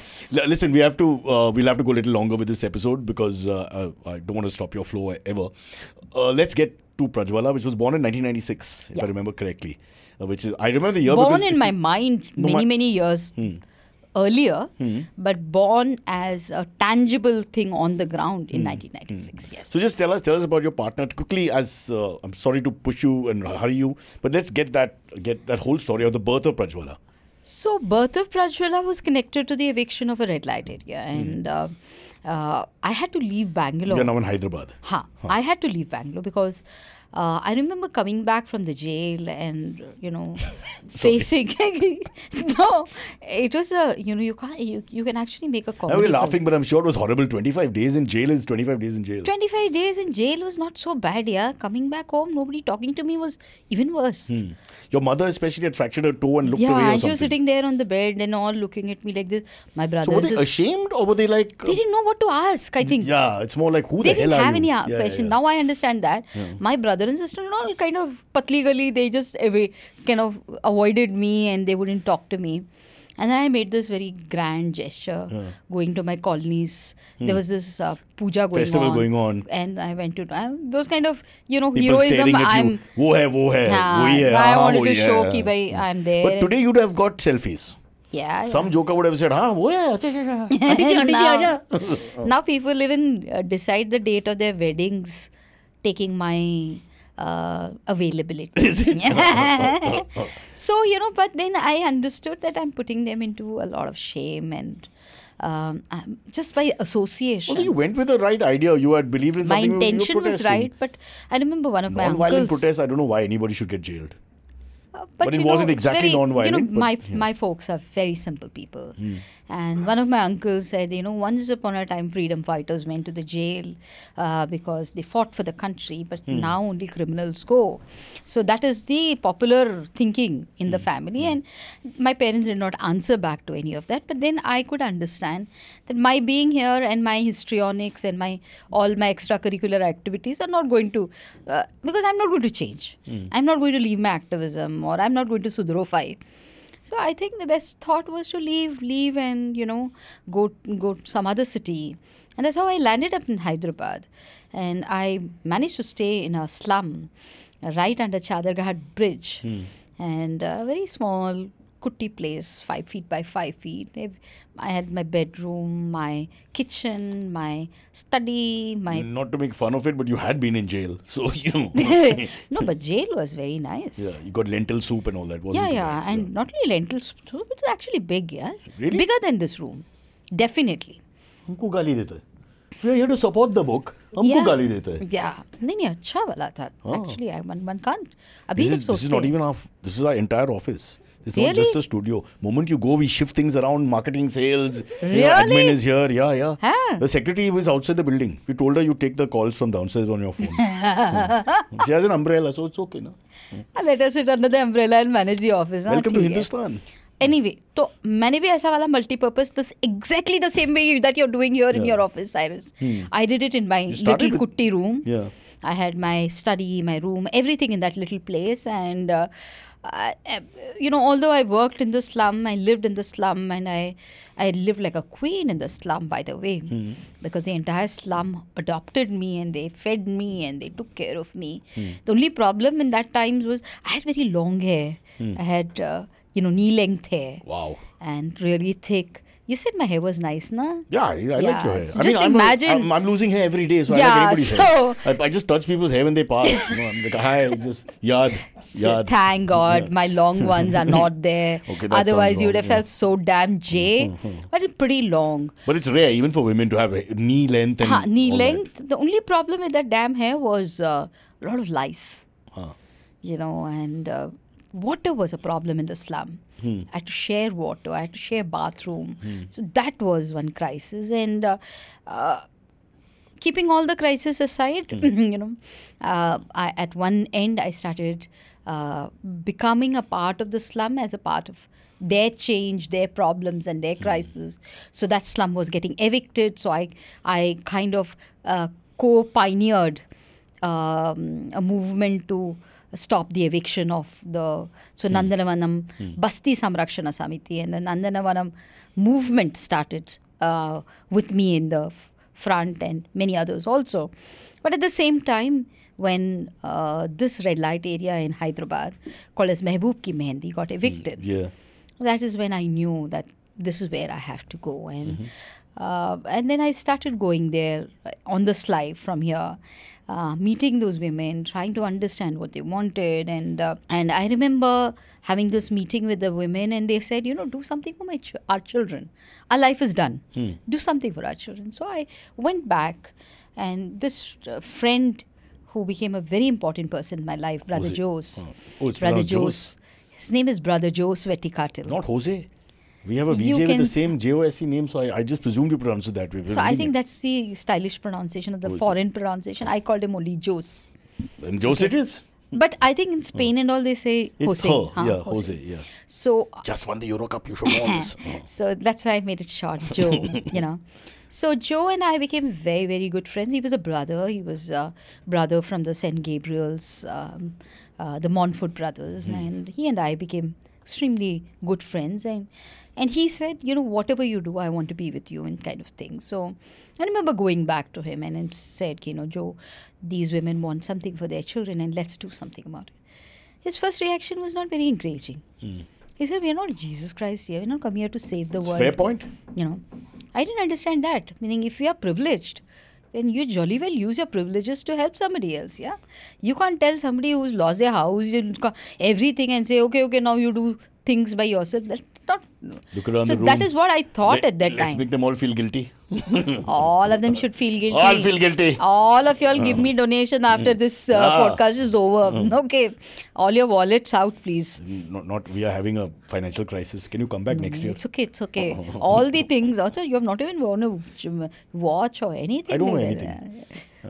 Listen, we'll have to go a little longer with this episode because I don't want to stop your flow ever. Let's get to Prajwala, which was born in 1996, if I Yeah. remember correctly. Which is, I remember the year Born because in my mind many years earlier, but born as a tangible thing on the ground in 1996. Yes. So just tell us about your partner quickly. As I'm sorry to push you and hurry you, but let's get that whole story of the birth of Prajwala. So, birth of Prajwala was connected to the eviction of a red light area, and I had to leave Bangalore. We are now in Hyderabad. I had to leave Bangalore because I remember coming back from the jail and, facing. No, it was you can actually make a comedy. We're from- laughing, but I'm sure it was horrible. 25 days in jail is 25 days in jail. 25 days in jail was not so bad, yeah. Coming back home, nobody talking to me was even worse. Your mother especially had fractured her toe and looked away Yeah, or and something. she was sitting there on the bed and all looking at me like this. My brothers. So were they ashamed or were they like... They didn't know what to ask, I think. Yeah, it's more like, who They the hell didn't are have you? any question. Yeah. Now I understand that. My brother and sister and all kind of patli gali, they just kind of avoided me and they wouldn't talk to me. And then I made this very grand gesture, going to my colonies. There was this puja Festival going on. And I went to those kind of, People heroism. staring at you. Wo hai, wohi hai. I wanted wohi to show hai. ki bhai, I'm there. But today you'd have got selfies. Yeah. Some joker would have said, wo hai. Auntie ji, aaja. Now people even decide the date of their weddings, taking my availability. Is it? So, but then I understood that I'm putting them into a lot of shame and just by association. Well, you went with the right idea. You had believed in My something. intention you were was protesting. right, but I remember one of my Non-violent uncles. protest, I don't know why anybody should get jailed. But it you wasn't know, exactly very, non-violent, but- my folks are very simple people. And one of my uncles said, once upon a time freedom fighters went to the jail because they fought for the country, but now only criminals go. So that is the popular thinking in the family. And my parents did not answer back to any of that. But then I could understand that my being here and my histrionics and all my extracurricular activities are not going to, because I'm not going to change. I'm not going to leave my activism or I'm not going to Sudrofy. So I think the best thought was to leave and, go to some other city. And that's how I landed up in Hyderabad. And I managed to stay in a slum right under Chadarghat Bridge. And a very small, kutti place, 5 feet by 5 feet. I had my bedroom, my kitchen, my study, my... Not to make fun of it, but you had been in jail. So, No, but jail was very nice. Yeah, you got lentil soup and all that, wasn't it? Yeah. And not only lentil soup, it was actually big, yeah. Really? Bigger than this room. Definitely. हमको गाली देता है. We are here to support the book. हमको गाली देता है. Yeah. नहीं, अच्छा वाला था. Actually, one can't. अभी This जब is सोचते not हैं- even this is our entire office. It's not Really? just a studio. Moment you go, we shift things around, marketing, sales. Really? Admin is here. Yeah. Huh. The secretary was outside the building. We told her you take the calls from downstairs on your phone. She has an umbrella, so it's okay. No? Let us sit under the umbrella and manage the office. हाँ, Welcome to ठीक है. Hindustan. Anyway, तो मैंने भी ऐसा वाला multi-purpose, this exactly the same way that you're doing here in your office, Cyrus. I did it in my started little with- kutti room. Yeah. I had my study, my room, everything in that little place. And, although I worked in the slum, I lived in the slum, and I lived like a queen in the slum, by the way, because the entire slum adopted me and they fed me and they took care of me. The only problem in that times was I had very long hair. I had, knee-length hair. Wow. And really thick. You said my hair was nice, na? Yeah, I like Yeah, your hair. so I mean, just I'm imagine- I'm losing hair every day, so I Yeah, like anybody's so- hair. I just touch people's hair when they pass. I'm like, hi, just yaad. Thank God my long ones are not there. Okay, that Otherwise, sounds you would wrong, have felt so damn J. But it's pretty long. But it's rare, even for women, to have knee length and Knee all that. length. The only problem with that damn hair was a lot of lice. Huh. And water was a problem in the slum. I had to share water. I had to share bathroom. So that was one crisis. And keeping all the crises aside, at one end I started becoming a part of the slum as a part of their change, their problems and their crises. So that slum was getting evicted. So I kind of co-pioneered a movement to stop the eviction of Nandanavanam Basti Samrakshana Samiti, and the Nandanavanam movement started with me in the front and many others also. But at the same time, when this red light area in Hyderabad called as Mehboob Ki Mehendi got evicted, Yeah. that is when I knew that this is where I have to go. And then I started going there on the sly from here, meeting those women, trying to understand what they wanted. And I remember having this meeting with the women, and they said, do something for our children. Our life is done. Do something for our children. So I went back, and this friend who became a very important person in my life, Brother Jose. Jose. Oh, it's Brother pronounced Jose. His name is Brother Jose Vetikatil. Not Jose. We have a You VJ with can the s- same JOSE name, so I just presumed you pronounce it that way. So I think that's the stylish pronunciation of the Jose. foreign pronunciation. I called him only Jose. And Jose it is. But I think in Spain and all they say It's Jose. her. Huh, Yeah, Jose. Yeah. So Just won the Euro Cup. You should know all this. Oh. So that's why I made it short, Joe, you know. So Joe and I became very, very good friends. He was a brother. He was a brother from the St. Gabriel's, the Montfort brothers. And he and I became extremely good friends. And he said, you know, whatever you do, I want to be with you and kind of thing. So I remember going back to him and said, you know, Joe, these women want something for their children and let's do something about it. His first reaction was not very encouraging. He said, we're not Jesus Christ here. We're not come here to save the world. Fair point. You know, I didn't understand that. Meaning, if you are privileged, then you jolly well use your privileges to help somebody else. Yeah, you can't tell somebody who's lost their house, everything, and say, okay, now you do things by yourself. That's not. Look around So the room. that is what I thought at that Let's time. make them all feel guilty. All of them should feel guilty. All feel guilty. All of y'all give me donation after this podcast is over. Okay, all your wallets out, please. Not. We are having a financial crisis. Can you come back next year? It's okay, it's okay. All the things, also, you have not even worn a watch or anything. I don't know like that. anything.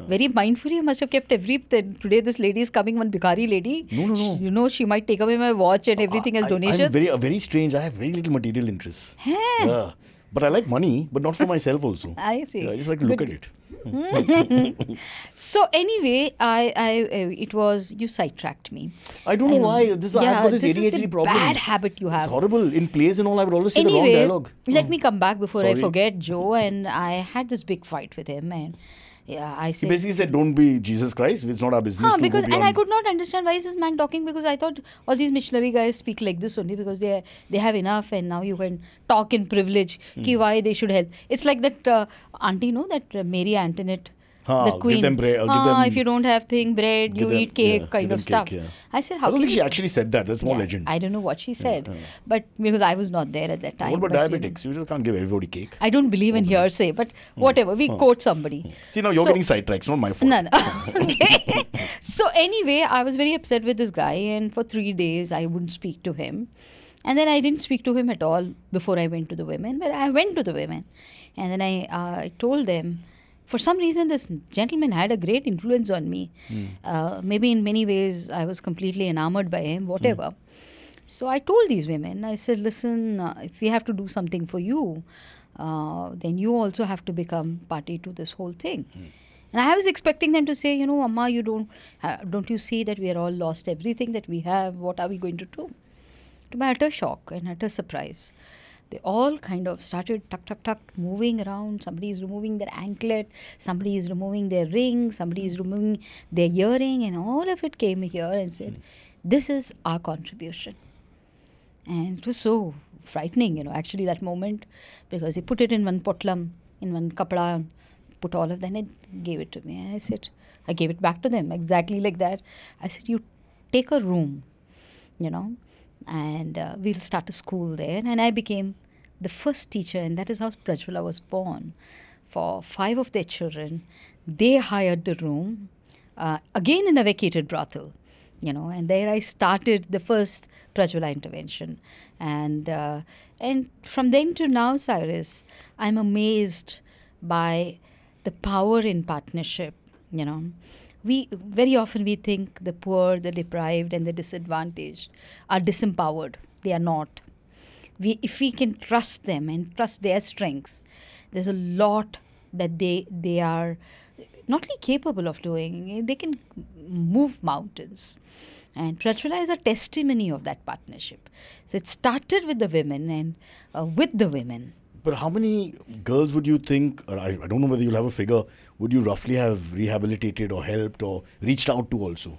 Very mindfully, you must have kept everything. Today, this lady is coming, one Bikari lady. No. You know, she might take away my watch and everything as donation. I'm very strange. I have very little material interests. Yeah. But I like money, but not for myself also. I see. Yeah, I just like to look at Good. it. So anyway, it was, you sidetracked me. I don't know why. I've got this is ADHD the problem. bad habit you have. It's horrible. In plays and all, I would always say the wrong Anyway, dialogue. let me come back before I Sorry. forget Joe. And I had this big fight with him, and yeah, I He said, basically said, don't be Jesus Christ. It's not our business to because go and I beyond. could not understand why is this man talking, because I thought all these missionary guys speak like this only because they have enough, and now you can talk in privilege. Ki why they should help. It's like that auntie, no, that Mary Antoinette. Haan, The give queen. them bread, give them- If you don't have bread, you give them- eat cake, yeah, kind give of them stuff. cake, yeah. I said, I how don't can think she you- actually said that. That's more Yeah, legend. I don't know what she said, but because I was not there at that time. What about but, you know. diabetics? You just can't give everybody cake. I don't believe in hearsay, but whatever. We quote somebody. See, now you're So- getting sidetracked. It's not my fault. No. Okay. So anyway, I was very upset with this guy, and for 3 days I wouldn't speak to him. And then I didn't speak to him at all before I went to the women. But I went to the women, and then I told them. For some reason, this gentleman had a great influence on me. Maybe in many ways, I was completely enamored by him, whatever. So I told these women, I said, listen, if we have to do something for you, then you also have to become party to this whole thing. And I was expecting them to say, you know, Amma, you don't you see that we are all lost everything that we have? What are we going to do? To my utter shock and utter surprise, they all kind of started tuck, moving around. Somebody is removing their anklet, somebody is removing their ring, somebody is removing their earring, and all of it came here and said, this is our contribution. And it was so frightening, you know, actually that moment, because they put it in one potlam, in one kapda, put all of that and gave it to me. And I said, I gave it back to them exactly like that. I said, you take a room, you know, and we'll start a school there. And I became the first teacher, and that is how Prajwala was born. For 5 of their children, they hired the room, again in a vacated brothel, you know, and there I started the first Prajwala intervention. And from then to now, Cyrus, I'm amazed by the power in partnership, you know. We very often we think the poor, the deprived, and the disadvantaged are disempowered. They are not. If we can trust them and trust their strengths, there's a lot that they are not only capable of doing. They can move mountains. And Prajwala is a testimony of that partnership. So it started with the women and with the women. But how many girls would you think, or I don't know whether you'll have a figure, would you roughly have rehabilitated or helped or reached out to also?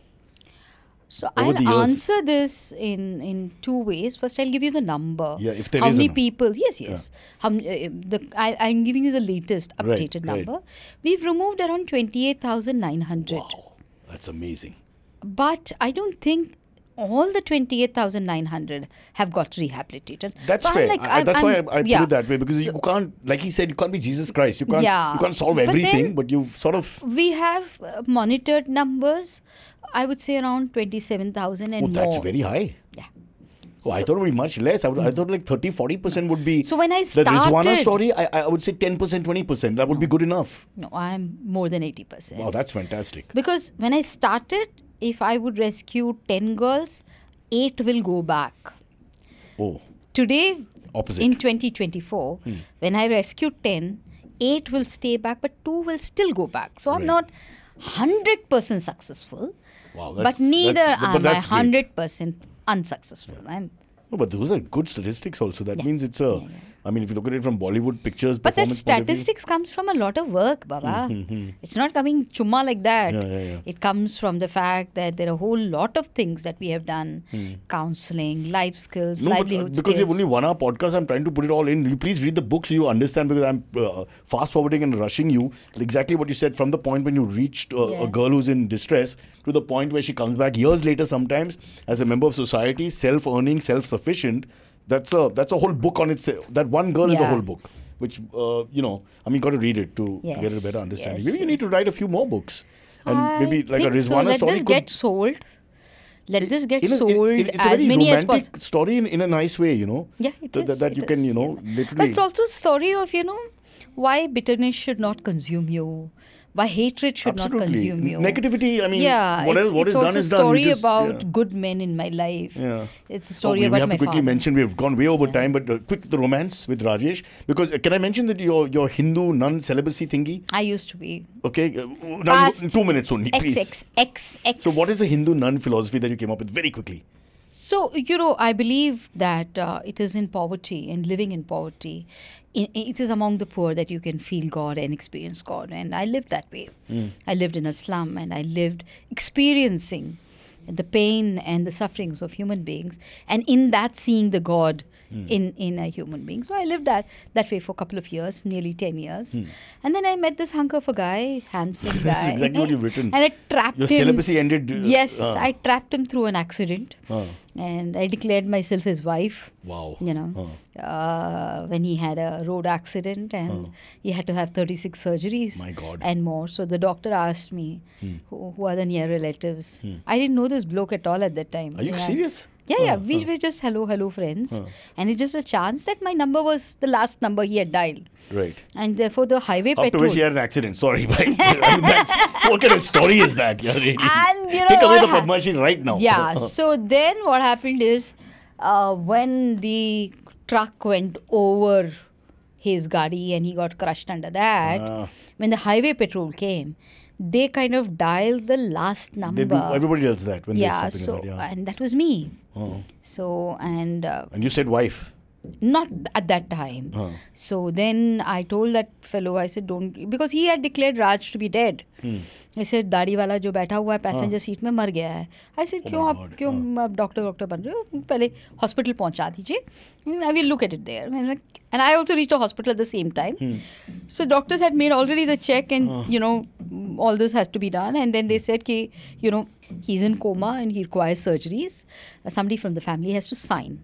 So Over the I'll years. answer this in 2 ways. First, I'll give you the number. Yeah, if there how is a many number. people? Yes. I'm giving you the latest Right, updated right. number. We've removed around 28,900. Wow, that's amazing. But I don't think all the 28,900 have got rehabilitated. That's So I'm fair. like, That's why I put yeah. it that way, because you can't, like he said, you can't be Jesus Christ. You can't. Yeah. You can't solve But everything, then- but you sort of. We have monitored numbers, I would say around 27,000 and Oh, that's more. very high. Yeah. Oh, I thought it would be much less. I thought like 30-40% would be. So when I the Rizwana started- story, I would say 10%, 20%. That would be good enough. No, I'm more than 80%. Wow, that's fantastic. Because when I started, if I would rescue 10 girls, 8 will go back. Oh, Today, opposite. in 2024, when I rescue 10, 8 will stay back, but 2 will still go back. So I'm Right. not 100% successful, Wow, but neither am I that's great. 100% unsuccessful. I'm No, but those are good statistics also. That means it's a. I mean, if you look at it from Bollywood pictures, But that performance point of view- statistics comes from a lot of work, Baba. It's not coming chumma like that. Yeah. It comes from the fact that there are a whole lot of things that we have done. Counseling, life skills, No, but livelihood because we have skills. only 1 hour podcast, I'm trying to put it all in. You please read the book so you understand, because I'm fast forwarding and rushing you. Exactly what you said, from the point when you reached a Yeah. girl who's in distress to the point where she comes back years later, sometimes as a member of society, self-earning, self-sufficient. That's a whole book on itself. That one girl is the Yeah. whole book, which I mean, got to read it to get a Yes, better understanding. yes, Maybe you need to write a few more books, and I maybe like a think so. Rizwana Let story this could get sold. Let this get in a- sold it's a as very many as romantic possible. story in a nice way, you know. Yeah, it is. That it you is, can, yeah. But literally. it's also a story of, why bitterness should not consume you, why hatred should not Absolutely. consume you. Negativity, I mean, Yeah, what it's, is it's done also a is done. You story just- about yeah. good men in my life. Yeah. It's a story we about have my to quickly father. mention, we've gone way over time, but quick, the romance with Rajesh. Because can I mention that your Hindu nun celibacy thingy? I used to be Okay, now Past 2 minutes only, please. XX. So what is the Hindu nun philosophy that you came up with very quickly? So, I believe that it is in poverty and living in poverty. It is among the poor that you can feel God and experience God. And I lived that way. I lived in a slum and I lived experiencing the pain and the sufferings of human beings. And in that, seeing the God in a human being. So I lived that way for a couple of years, nearly 10 years. And then I met this hunk of a guy, handsome guy. This is exactly what you've written. And I trapped Your him. celibacy ended. Yes, I trapped him through an accident. Ah. And I declared myself his wife, Wow. when he had a road accident and he had to have 36 surgeries My God. and more. So the doctor asked me, who are the near relatives? I didn't know this bloke at all at that time. Are you serious? Yeah, we were just hello friends. And it's just a chance that my number was the last number he had dialed. Right. And therefore the highway After petrol. which he had an accident. Sorry, but I mean, what kind of story is that? Yeah, really. And you know Take away what the hap- Padma Shri right now. Yeah. So then what happened is when the truck went over his gadi and he got crushed under that, Ah. when the highway patrol came, they kind of dialed the last number. Everybody does that when yeah. there's So something like that. and that was me. Oh. So and And you said wife. not at that time. Huh. So then I told that fellow, I said, don't, because he had declared Raj to be dead. I said, दाढ़ी वाला जो बैठा हुआ है passenger seat में मर गया है. I said, क्यों my आप God. क्यों आप डॉक्टर बन रहे हो, पहले हॉस्पिटल पहुंचा दीजिए. I will look at it there. And I also reached a hospital at the same time. So doctors had made already the check and all this has to be done. And then they said कि he's in coma and he requires surgeries. Somebody from the family has to sign.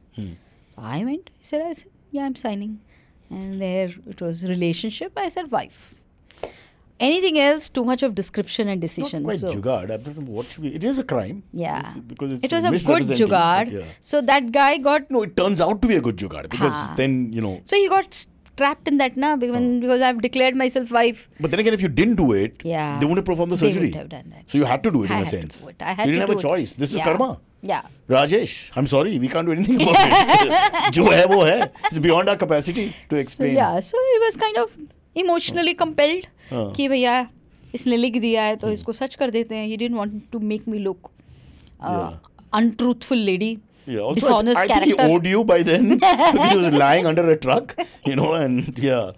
I went. I said, yeah, I'm signing. And there it was relationship. I said, wife. Anything else, too much of description and decision. Not quite So, jugaad. I don't know what should be. It is a crime. yeah. Because it's It was a good misrepresenting, jugaad. but yeah. So that guy got, No, it turns out to be a good jugaad because Ha. then, so he got trapped in that now because I've declared myself wife. But then again, if you didn't do it, Yeah. they wouldn't have performed the They surgery. wouldn't have done that. So you had to do it I in a had to sense. do it. I So had you to didn't have do a it. choice. This is Yeah. karma. Yeah. Rajesh, I'm sorry, we can't do anything about it. जो है वो है. It's beyond our capacity to So, explain. yeah, so he was kind of emotionally compelled हाँ. कि भैया इसने लिख दिया है तो इसको सच कर देते हैं. He didn't want to make me look untruthful lady. Yeah, also Dishonest I think he character. owed you by then because he was lying under a truck, and yeah.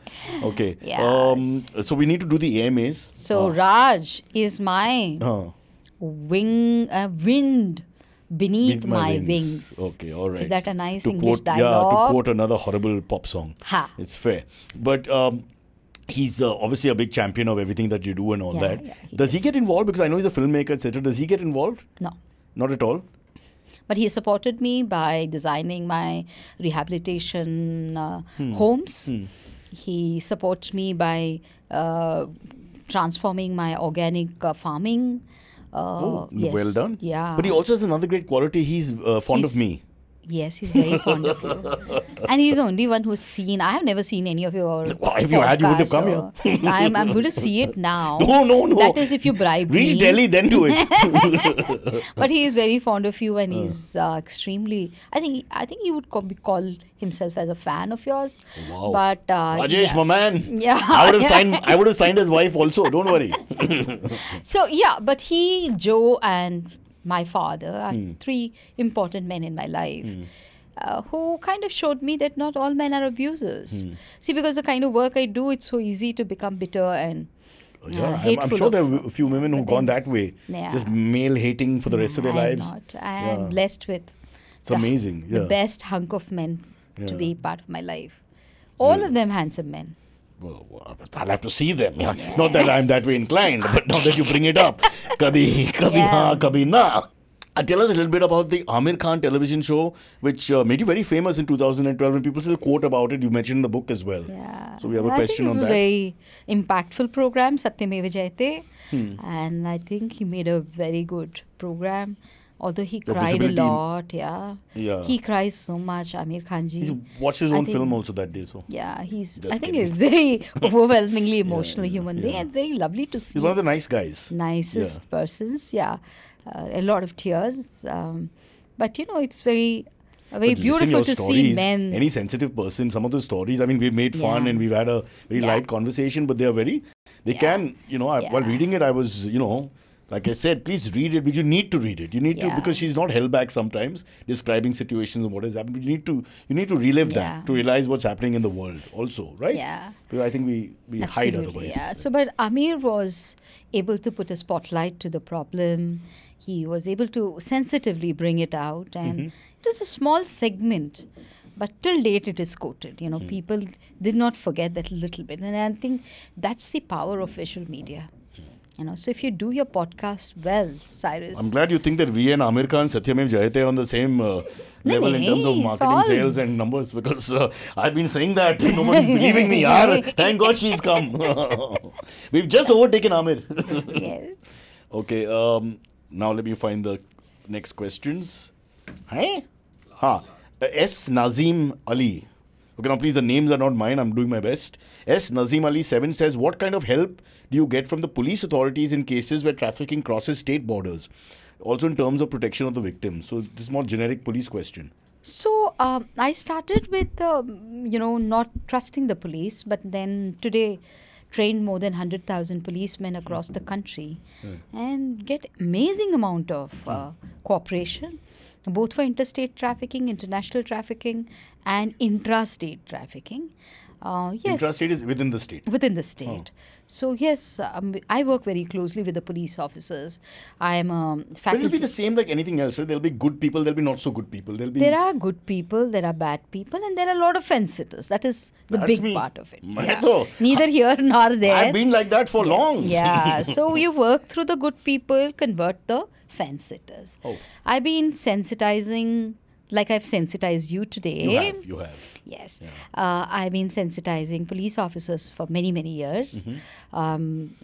Okay. Yes. So we need to do the AMAs. So Raj is my Huh. wind beneath my wings. Okay, all right. Is that a nice to English quote, dialogue? Yeah, to quote another horrible pop song. Ha. It's fair. But he's obviously a big champion of everything that you do and all Yeah, that. yeah, he Does he get involved? Because I know he's a filmmaker, etc. Does he get involved? No. Not at all. But he supported me by designing my rehabilitation homes. He supports me by transforming my organic farming. Yes. Well done. Yeah. But he also has another great quality. He's fond of me. Yes, he's very fond of you. And he's the only one who's seen. I have never seen any of your. Well, if you had, you would have come here. I'm going to see it now. No. That is if you bribe Reach me. Delhi, then do it. But he is very fond of you, and he's extremely. I think he would call himself as a fan of yours. Wow. But Rajesh, my man. Yeah. I would have signed his wife also. Don't worry. So but he, Joe, and my father are three important men in my life. Who kind of showed me that not all men are abusers. See, because the kind of work I do, it's so easy to become bitter and hateful. I'm sure there are a few women who've gone that way. Yeah. Just male hating for the rest of their lives. I am blessed with It's amazing. the best hunk of men to be part of my life. All of them handsome men. Well, I'll have to see them. Yeah. Not that I'm that way inclined, but now that you bring it up. Kabhi haan, kabhi na. Tell us a little bit about the Aamir Khan television show, which made you very famous in 2012, and people still quote about it. You mentioned in the book as well. Yeah. So we have a question on I think it was that. a very impactful program, Satyameva Jayate. And I think he made a very good program. Although he Your cried a visibility lot, Yeah. He cries so much, Aamir Khan ji. He's watched his own film also that day. So Yeah, I Just think kidding. he's very overwhelmingly emotional human being, and very lovely to see. he's one of the nice guys. Nicest persons, a lot of tears. But it's very But listen, beautiful your to see stories, men. Any sensitive person, some of the stories, I mean, we've made fun and we've had a very light conversation, but they are they can, while reading it, I was, like I said, please read it, but you need to read it. You need to, because she's not held back sometimes, describing situations and what has happened. But you need to relive that, to realize what's happening in the world also, right? Yeah. Because I think we hide otherwise. Yeah. So, but Aamir was able to put a spotlight to the problem. He was able to sensitively bring it out, and it is a small segment, but till date it is quoted. People did not forget that little bit, and I think that's the power of visual media. So if you do your podcast well, Cyrus. I'm glad you think that we and Aamir Khan, Satyamev Jayate are on the same level in terms of marketing, sales and numbers, because I've been saying that. Nobody's believing me. Yaar. Thank God she's come. We've just overtaken Aamir. Yes. Okay, now let me find the next questions. Hey? S. Nazim Ali. Okay, now please, the names are not mine. I'm doing my best. S. Nazim Ali 7 says, what kind of help do you get from the police authorities in cases where trafficking crosses state borders? Also in terms of protection of the victims. So this is more generic police question. So I started with, not trusting the police, but then today trained more than 100,000 policemen across the country and get amazing amount of cooperation, both for interstate trafficking, international trafficking, and intrastate trafficking. Yes. Intrastate is within the state. Within the state. So yes, I work very closely with the police officers. I am a faculty. But it'll be the same like anything else, right? There'll be good people, there'll be not so good people. There are good people, there are bad people, and there are a lot of fence sitters. That is the big part of it. Neither here nor there. I've been like that for long. Yeah. So you work through the good people, convert the fence sitters. I've been sensitizing, like I've sensitized you today. You have. Yes. Yeah. I've been sensitizing police officers for many, many years. And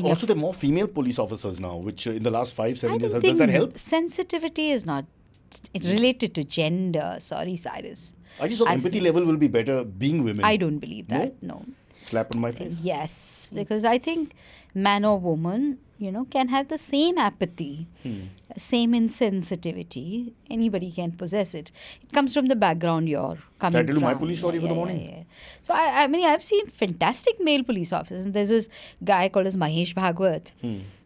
also there are more female police officers now, which in the last 5-7 years, does that help? Sensitivity is not related to gender. Sorry, Cyrus. I just thought empathy level will be better being women. I don't believe that. No. Slap on my face? Yes. Because I think man or woman, can have the same apathy, same insensitivity. Anybody can possess it. It comes from the background you're coming from. Shall I tell you my police story for the morning? Yeah. So, I mean, I've seen fantastic male police officers. And there's this guy called as Mahesh Bhagwat.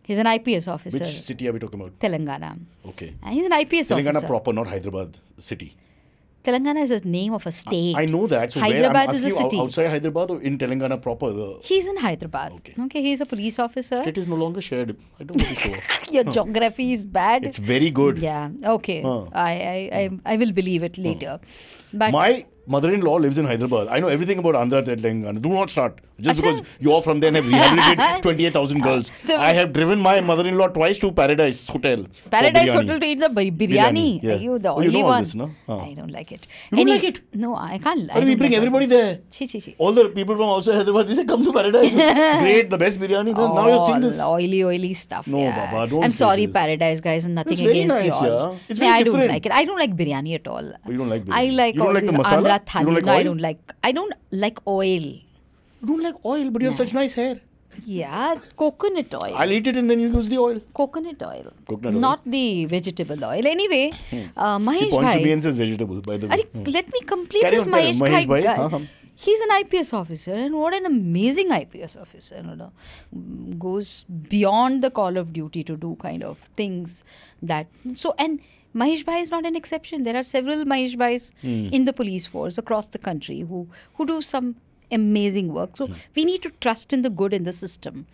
He's an IPS officer. Which city are we talking about? Telangana. Okay. And he's an IPS officer. Telangana proper, not Hyderabad city. Telangana is the name of a state. I know that. So Hyderabad is the city. Outside Hyderabad or in Telangana proper? He's in Hyderabad. Okay, he's a police officer. State is no longer shared. I don't want to show. Your geography is bad. It's very good. Yeah. Okay. I will believe it later. But my mother-in-law lives in Hyderabad. I know everything about Andhra Telangana. Do not start. Just because you're from there and have rehabilitated 28,000 girls. So- I have driven my mother-in-law twice to Paradise Hotel. for Paradise biryani. Hotel to eat the biryani. Yeah. Are you the Oh, you only know all one? this, no? I don't like it. You don't like it? No, I can't. I But we don't bring like everybody it. there. Chi, chi, chi. All the people from outside Hyderabad, we say, come to Paradise. It's great, the best biryani. Then now you're seeing this. All oily stuff. No, yeah. Baba, don't I'm say sorry, this. Paradise guys, and nothing It's very against nice, you all. yeah. It's very I don't different. like it. I don't like biryani at all. Oh, you don't like I biryani? like You don't all like the this masala? Andhra You thali. don't like No, I oil? don't like. I don't like oil. You don't like oil, but you have such nice hair. Yeah, coconut oil. I'll eat it and then you use the oil. Coconut oil. Coconut oil. Not the vegetable oil. Anyway, He Mahesh points to me bhai. and says vegetable, by the way. Let me complete Carry this on, carry on. Mahesh, Mahesh bhai, guy. हाँ, हाँ. He's an IPS officer, and what an amazing IPS officer. You know, goes beyond the call of duty to do kind of things that. So, and Mahesh bhai is not an exception. There are several Mahesh bhais in the police force across the country who do some amazing work. So we need to trust in the good in the system,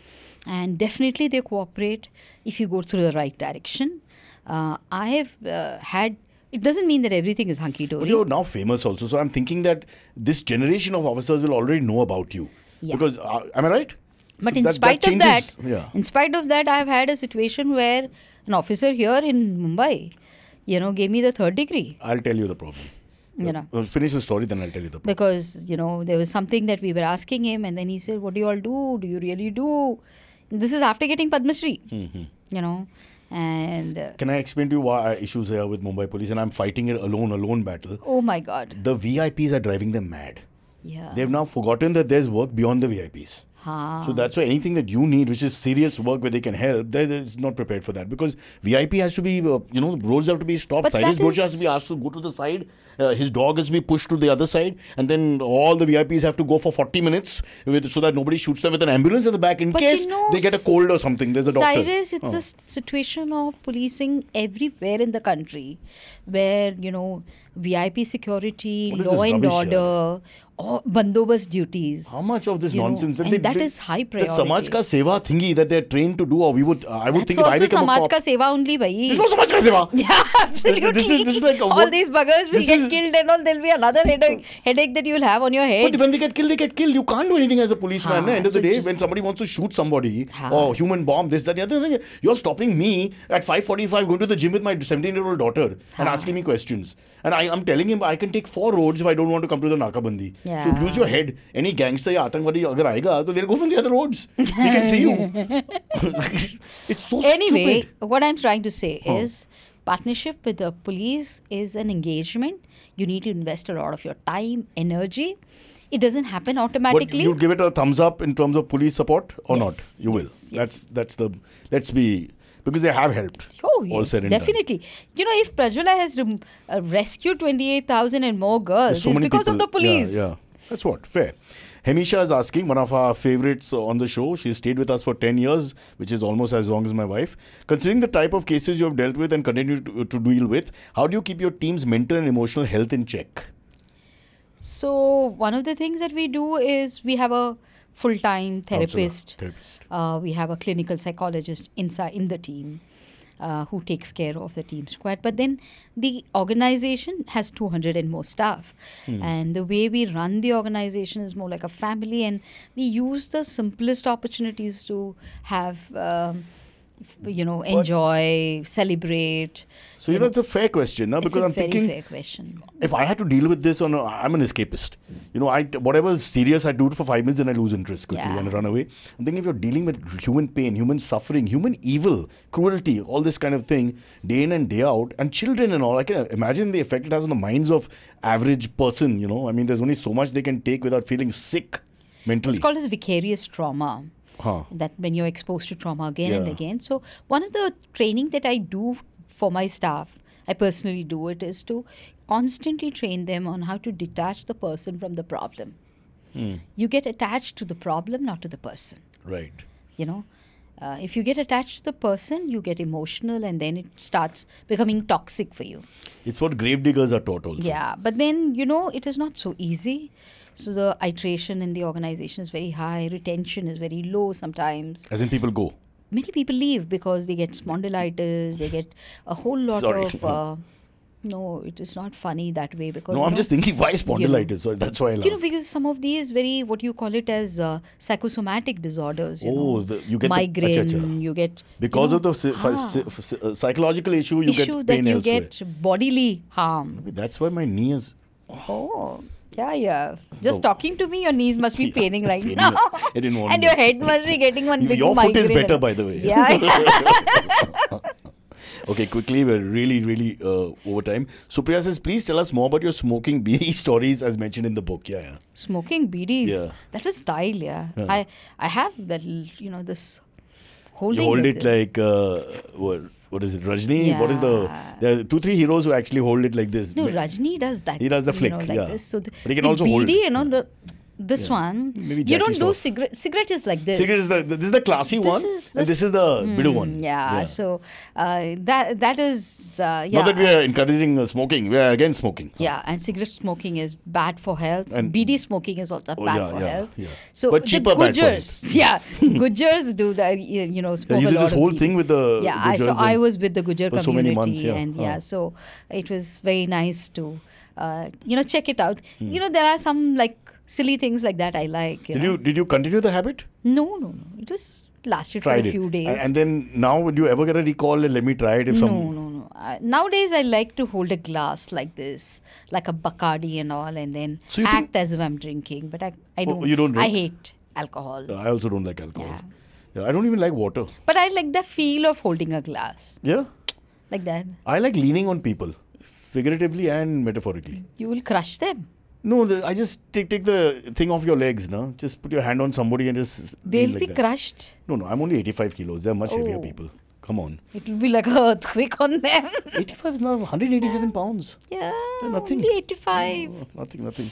and definitely they cooperate if you go through the right direction. I have had. It doesn't mean that everything is hunky But dory. you're now famous also, so I'm thinking that this generation of officers will already know about you. Yeah. Because, am I right? But So in spite of changes- that, yeah. in spite of that, I've had a situation where an officer here in Mumbai, gave me the 3rd degree. I'll tell you the problem. You know. Finish the story, then I'll tell you the problem. Because, there was something that we were asking him, and then he said, "What do you all do? Do you really do?" This is after getting Padma Shri, and Can I explain to you why issues here with Mumbai police? And I'm fighting it alone battle. oh my God, The VIPs are driving them mad. yeah, They've now forgotten that there's work beyond the VIPs. हाँ. So that's why anything that you need, which is serious work where they can help, is not prepared for that. Because VIP has to be, roads have to be stopped. But Cyrus that Borja is- has to be asked to go to the side. His dog has to be pushed to the other side. And then all the VIPs have to go for 40 minutes so that nobody shoots them with an ambulance at the back in But case you know, they get a cold or something. There's a doctor. Cyrus, it's a situation of policing everywhere in the country where, VIP security, What is law this and rubbish, order, or bandobast duties. How much of this You know, nonsense? and that is high priority. The Samaj Ka Seva thingy that they're trained to do, or I would That's think if I also become a Samaj cop. ka seva only, bhai. There's no Samaj Ka Seva. Yeah, absolutely. This is like a all what- these buggers will this get is- killed and all. There'll be another headache that you'll have on your head. But when they get killed, they get killed. You can't do anything as a policeman. Haan, At the end of the so day, just- when somebody wants to shoot somebody Haan. or human bomb, this, that, the other thing, you're stopping me at 5:45 going to the gym with my 17-year-old daughter and asking me questions. And I'm telling him I can take 4 roads if I don't want to come to the Nakabandi. So Yeah. use your head. Any gangster or Atangwadi agar aayega, so they'll go from the other roads. He can see you. It's so Anyway, stupid. what I'm trying to say is partnership with the police is an engagement. You need to invest a lot of your time, energy. It doesn't happen But automatically. you give it a thumbs up in terms of police support or Yes, not? You will. yes, That's the. Let's be, because they have helped. Oh, all yes, said and done. definitely. If Prajwala has rescued 28,000 and more girls, There's so it's many because of people. the police. Yeah. That's what. Fair. Hemisha is asking, one of our favorites on the show. She stayed with us for 10 years, which is almost as long as my wife. Considering the type of cases you have dealt with and continue to deal with, how do you keep your team's mental and emotional health in check? So, one of the things that we do is we have a full-time therapist. Therapist. We have a clinical psychologist inside in the team who takes care of the team squad. But then the organization has 200 and more staff. And the way we run the organization is more like a family, and we use the simplest opportunities to have, enjoy, celebrate. So that's a fair question, now, It's because a I'm very thinking, fair question. if I had to deal with this, I'm an escapist. Whatever is serious, I do it for 5 minutes and I lose interest quickly Yeah. and run away. I'm thinking if you're dealing with human pain, human suffering, human evil, cruelty, all this kind of thing, day in and day out, and children and all, I can imagine the effect it has on the minds of average person, there's only so much they can take without feeling sick mentally. It's called as vicarious trauma. Huh. That when you're exposed to trauma again and Yeah. again. So one of the training that I do for my staff, I personally do it, is to constantly train them on how to detach the person from the problem. You get attached to the problem, not to the person. Right. If you get attached to the person, you get emotional, and then it starts becoming toxic for you. It's what grave diggers are taught also. Yeah, but then, it is not so easy. So the iteration in the organization is very high. Retention is very low sometimes. As in people go. Many people leave because they get spondylitis, they get a whole lot Sorry. of No, it is not funny that way because. No, I'm just thinking why spondylitis. So that's why I laugh. Because some of these very what you call it as psychosomatic disorders. You Oh, know, you get migraine. the, acha, acha. You get Because you of know, the psychological issue, you get issue pain that you elsewhere. get bodily harm. That's why my knee is. Oh, yeah. Just No. talking to me, your knees must be Yeah, paining right paining. now. I didn't want And to your know. head must be getting one big Your foot is migraine. better, by the way. Yeah. Okay, quickly, we're really over time. Supriya says, please tell us more about your smoking BD stories as mentioned in the book. Yeah. Smoking BDs. Yeah. That was style, yeah. Yeah. I have that, this holding. You hold like it this. like, what is it, Rajni? What is there are 2-3 heroes who actually hold it like this. No, Rajni does that. He does the flick, like yeah. this. So But he can the also BD, hold it. this Yeah. one, Maybe you Jackie don't do Shroff. cigarette. Cigarette is like this. Cigarette is this is the classy one, and this is the bidu one. Yeah. So that is yeah. Not that we are encouraging smoking. We are against smoking. Yeah, and cigarette smoking is bad for health. And- BD smoking is also bad for health. Yeah. So But the cheaper bad for Gujars, yeah, Gujars do that. Smoke you a did lot this of whole BD. thing with the Yeah, so Gujars I and- was with the Gujar for so community, many months, yeah. and Ah. so it was very nice to check it out. Hmm. There are some like silly things like that I like. Did you continue the habit? No. It just lasted Tried for a it. few days. And then now, would you ever get a recall and let me try it if some? No. Nowadays, I like to hold a glass like this, like a Bacardi and all, and then So you act think- as if I'm drinking. But I Oh, don't. you don't I drink? hate alcohol. I also don't like alcohol. Yeah. Yeah, I don't even like water. But I like the feel of holding a glass Yeah, like that. I like leaning on people, figuratively and metaphorically. You will crush them. No, I just take the thing off your legs, no? Just put your hand on somebody and just. They'll lean like be that. crushed. No, I'm only 85 kilos. They're much heavier Oh. people. Come on. It will be like an earthquake on them. 85 is now 187 pounds. Yeah. Nothing. Only 85. Oh, nothing.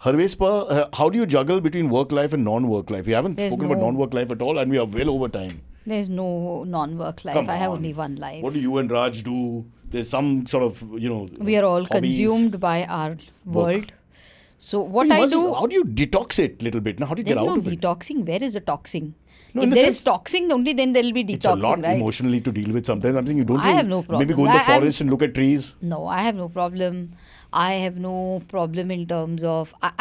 Harvespa, how do you juggle between work life and non-work life? We haven't There's spoken about no- non-work life at all, and we are well over time. There's no non-work life. Come I have on. only one life. What do you and Raj do? There's some sort of, We are all hobbies. consumed by our world. So what You I must- do. How do you detox it a little bit? Now, how do you There's get no out of it? detoxing. Where is the toxing? No, in if the there is sense- toxing, only then there will be detoxing, It's a lot right? emotionally to deal with sometimes. I'm saying you don't I have no maybe problem. go in the I am- forest and look at trees. No, I have no problem. I have no problem in terms of I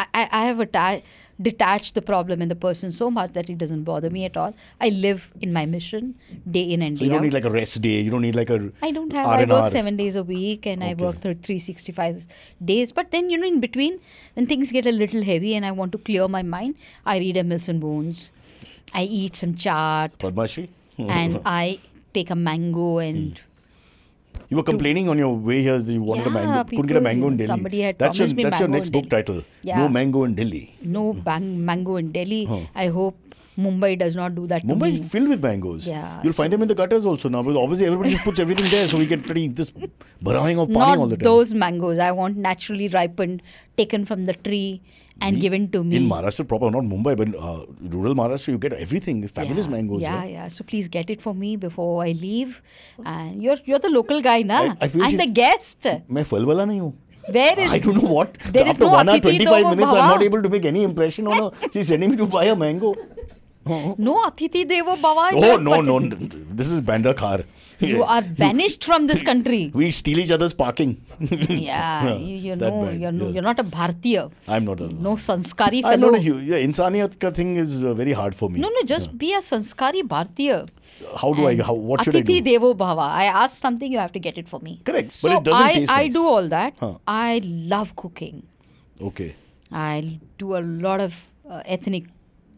have detached the problem in the person so much that it doesn't bother me at all. I live in my mission day in and So day you don't out. need like a rest day. You don't need like a I don't have. R&R. I work 7 days a week, and I Okay. work 365 days. But then in between, when things get a little heavy and I want to clear my mind, I read Emerson Bones. I eat some chaat, Padma Shri? and I take a mango and. You were complaining on your way here that you wanted a Yeah, mango. Couldn't get a people- mango in Delhi. somebody had that's promised me your mango next in book Delhi. title. Yeah. No mango in Delhi. No mango in Delhi. Huh. I hope Mumbai does not do that to Mumbai me. is filled with mangoes. Yeah, You'll find them in the gutters also now. But obviously everybody just puts everything there, so we get this barraging of pani all the Not time. those mangoes. I want naturally ripened, taken from the tree and given to me. In Maharashtra proper, not Mumbai, but rural Maharashtra, you get everything. Fabulous mangoes. Yeah. So please get it for me before I leave. And you're the local guy, na? I feel I'm the guest. मैं फल वाला नहीं हूँ. Where is I don't know what. There is After no 1 hour, Atiti 25 Devo minutes, I'm Bhava. not able to make any impression on her. She's sending me to buy a mango. no Atiti Devo Bhava? Oh, no. This is Bandar Khar. You are banished from this country. We steal each other's parking. Yeah, you it's that know, bad, you're not a Bhartiya. I'm not a... No sanskari I'm fellow. not a huge... Yeah, insaniyat ka thing is very hard for me. No, just be a sanskari Bhartiya. How do what should I Atiti do? Devo Bhava. I ask something, you have to get it for me. Correct, So but it doesn't taste I nice. do all that. Huh. I love cooking. Okay. I do a lot of ethnic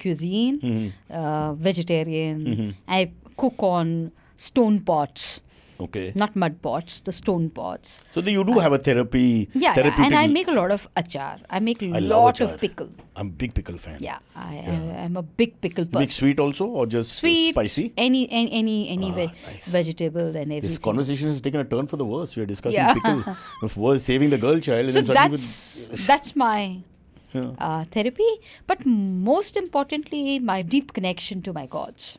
cuisine, vegetarian. I cook on stone pots, Okay. not mud pots, the stone pots. So you do have a therapy. Yeah, therapeutic... and I make a lot of achar. I make a I love lot achar. of pickle. I'm a big pickle fan. Yeah, I'm a big pickle You person. make sweet also or just Sweet, spicy? any nice. vegetable and everything. This conversation has taken a turn for the worse. We are discussing Yeah. pickle. Of worse, saving the girl child. So and then suddenly that's my Yeah. therapy, but most importantly, my deep connection to my gods.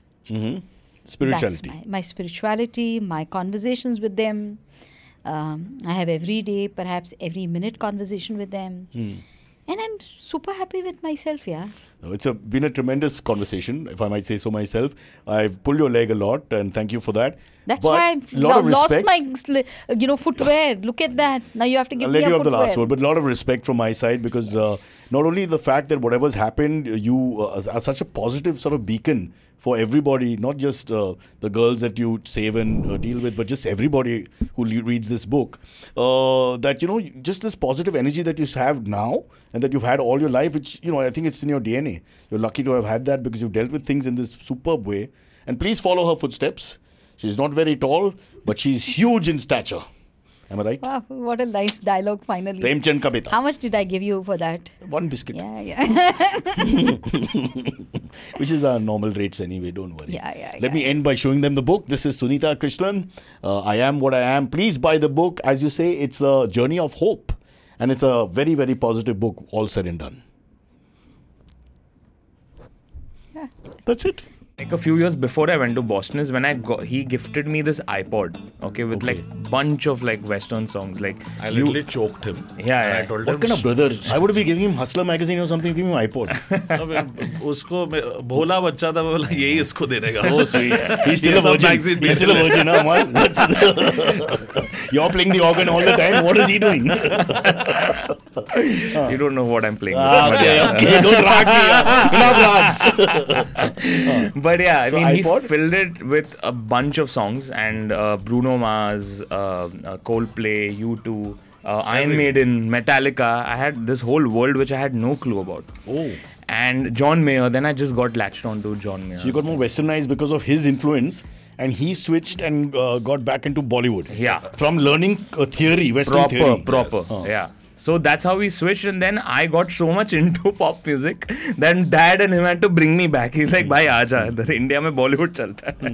Spirituality. That's my spirituality, my conversations with them. I have every day, perhaps every minute conversation with them. And I'm super happy with myself, yeah. No, it's been a tremendous conversation, if I might say so myself. I've pulled your leg a lot, and thank you for that. That's But why I lot of lost respect. my footwear. Look at that. Now you have to give I'll me let a you have the footwear. last word, but a lot of respect from my side because not only the fact that whatever's happened, you are such a positive sort of beacon for everybody, not just the girls that you save and deal with, but just everybody who reads this book. That, just this positive energy that you have now and that you've had all your life, which, I think it's in your DNA. You're lucky to have had that because you've dealt with things in this superb way. And please follow her footsteps. She's not very tall, but she's huge in stature. Am I right? Wow, what a nice dialogue finally. Premchand ka beta. How much did I give you for that? One biscuit. Yeah. Which is our normal rates anyway, don't worry. Yeah. Let me end by showing them the book. This is Sunita Krishnan. I Am What I Am. Please buy the book. As you say, it's a journey of hope. And it's a very, very positive book, all said and done. Yeah. That's it. Like a few years before I went to Boston is when he gifted me this iPod, with like bunch of like Western songs. Like I literally choked him. Yeah. I told What him, kind of brother? I would be giving him Hustler magazine or something, give him an iPod. उसको भोला बच्चा था, मैं बोला यही इसको देने का. So sweet. He's still a virgin. He's still a virgin, huh, man? You're playing the organ all the time. What is he doing? You don't know what I'm playing. Okay. Don't rag me. Enough rags. But yeah, So he iPod? filled it with a bunch of songs and Bruno Mars, Coldplay, U2, Iron Maiden, Metallica. I had this whole world which I had no clue about. Oh. And John Mayer, then I just got latched onto John Mayer. So you got more westernized because of his influence, and he switched and got back into Bollywood. Yeah. From learning theory, Western theory. Proper. Yeah. So that's how we switched, and then I got so much into pop music that Dad and him had to bring me back. He's like, "Bhai, aaja, idhar India mein Bollywood chalta hai."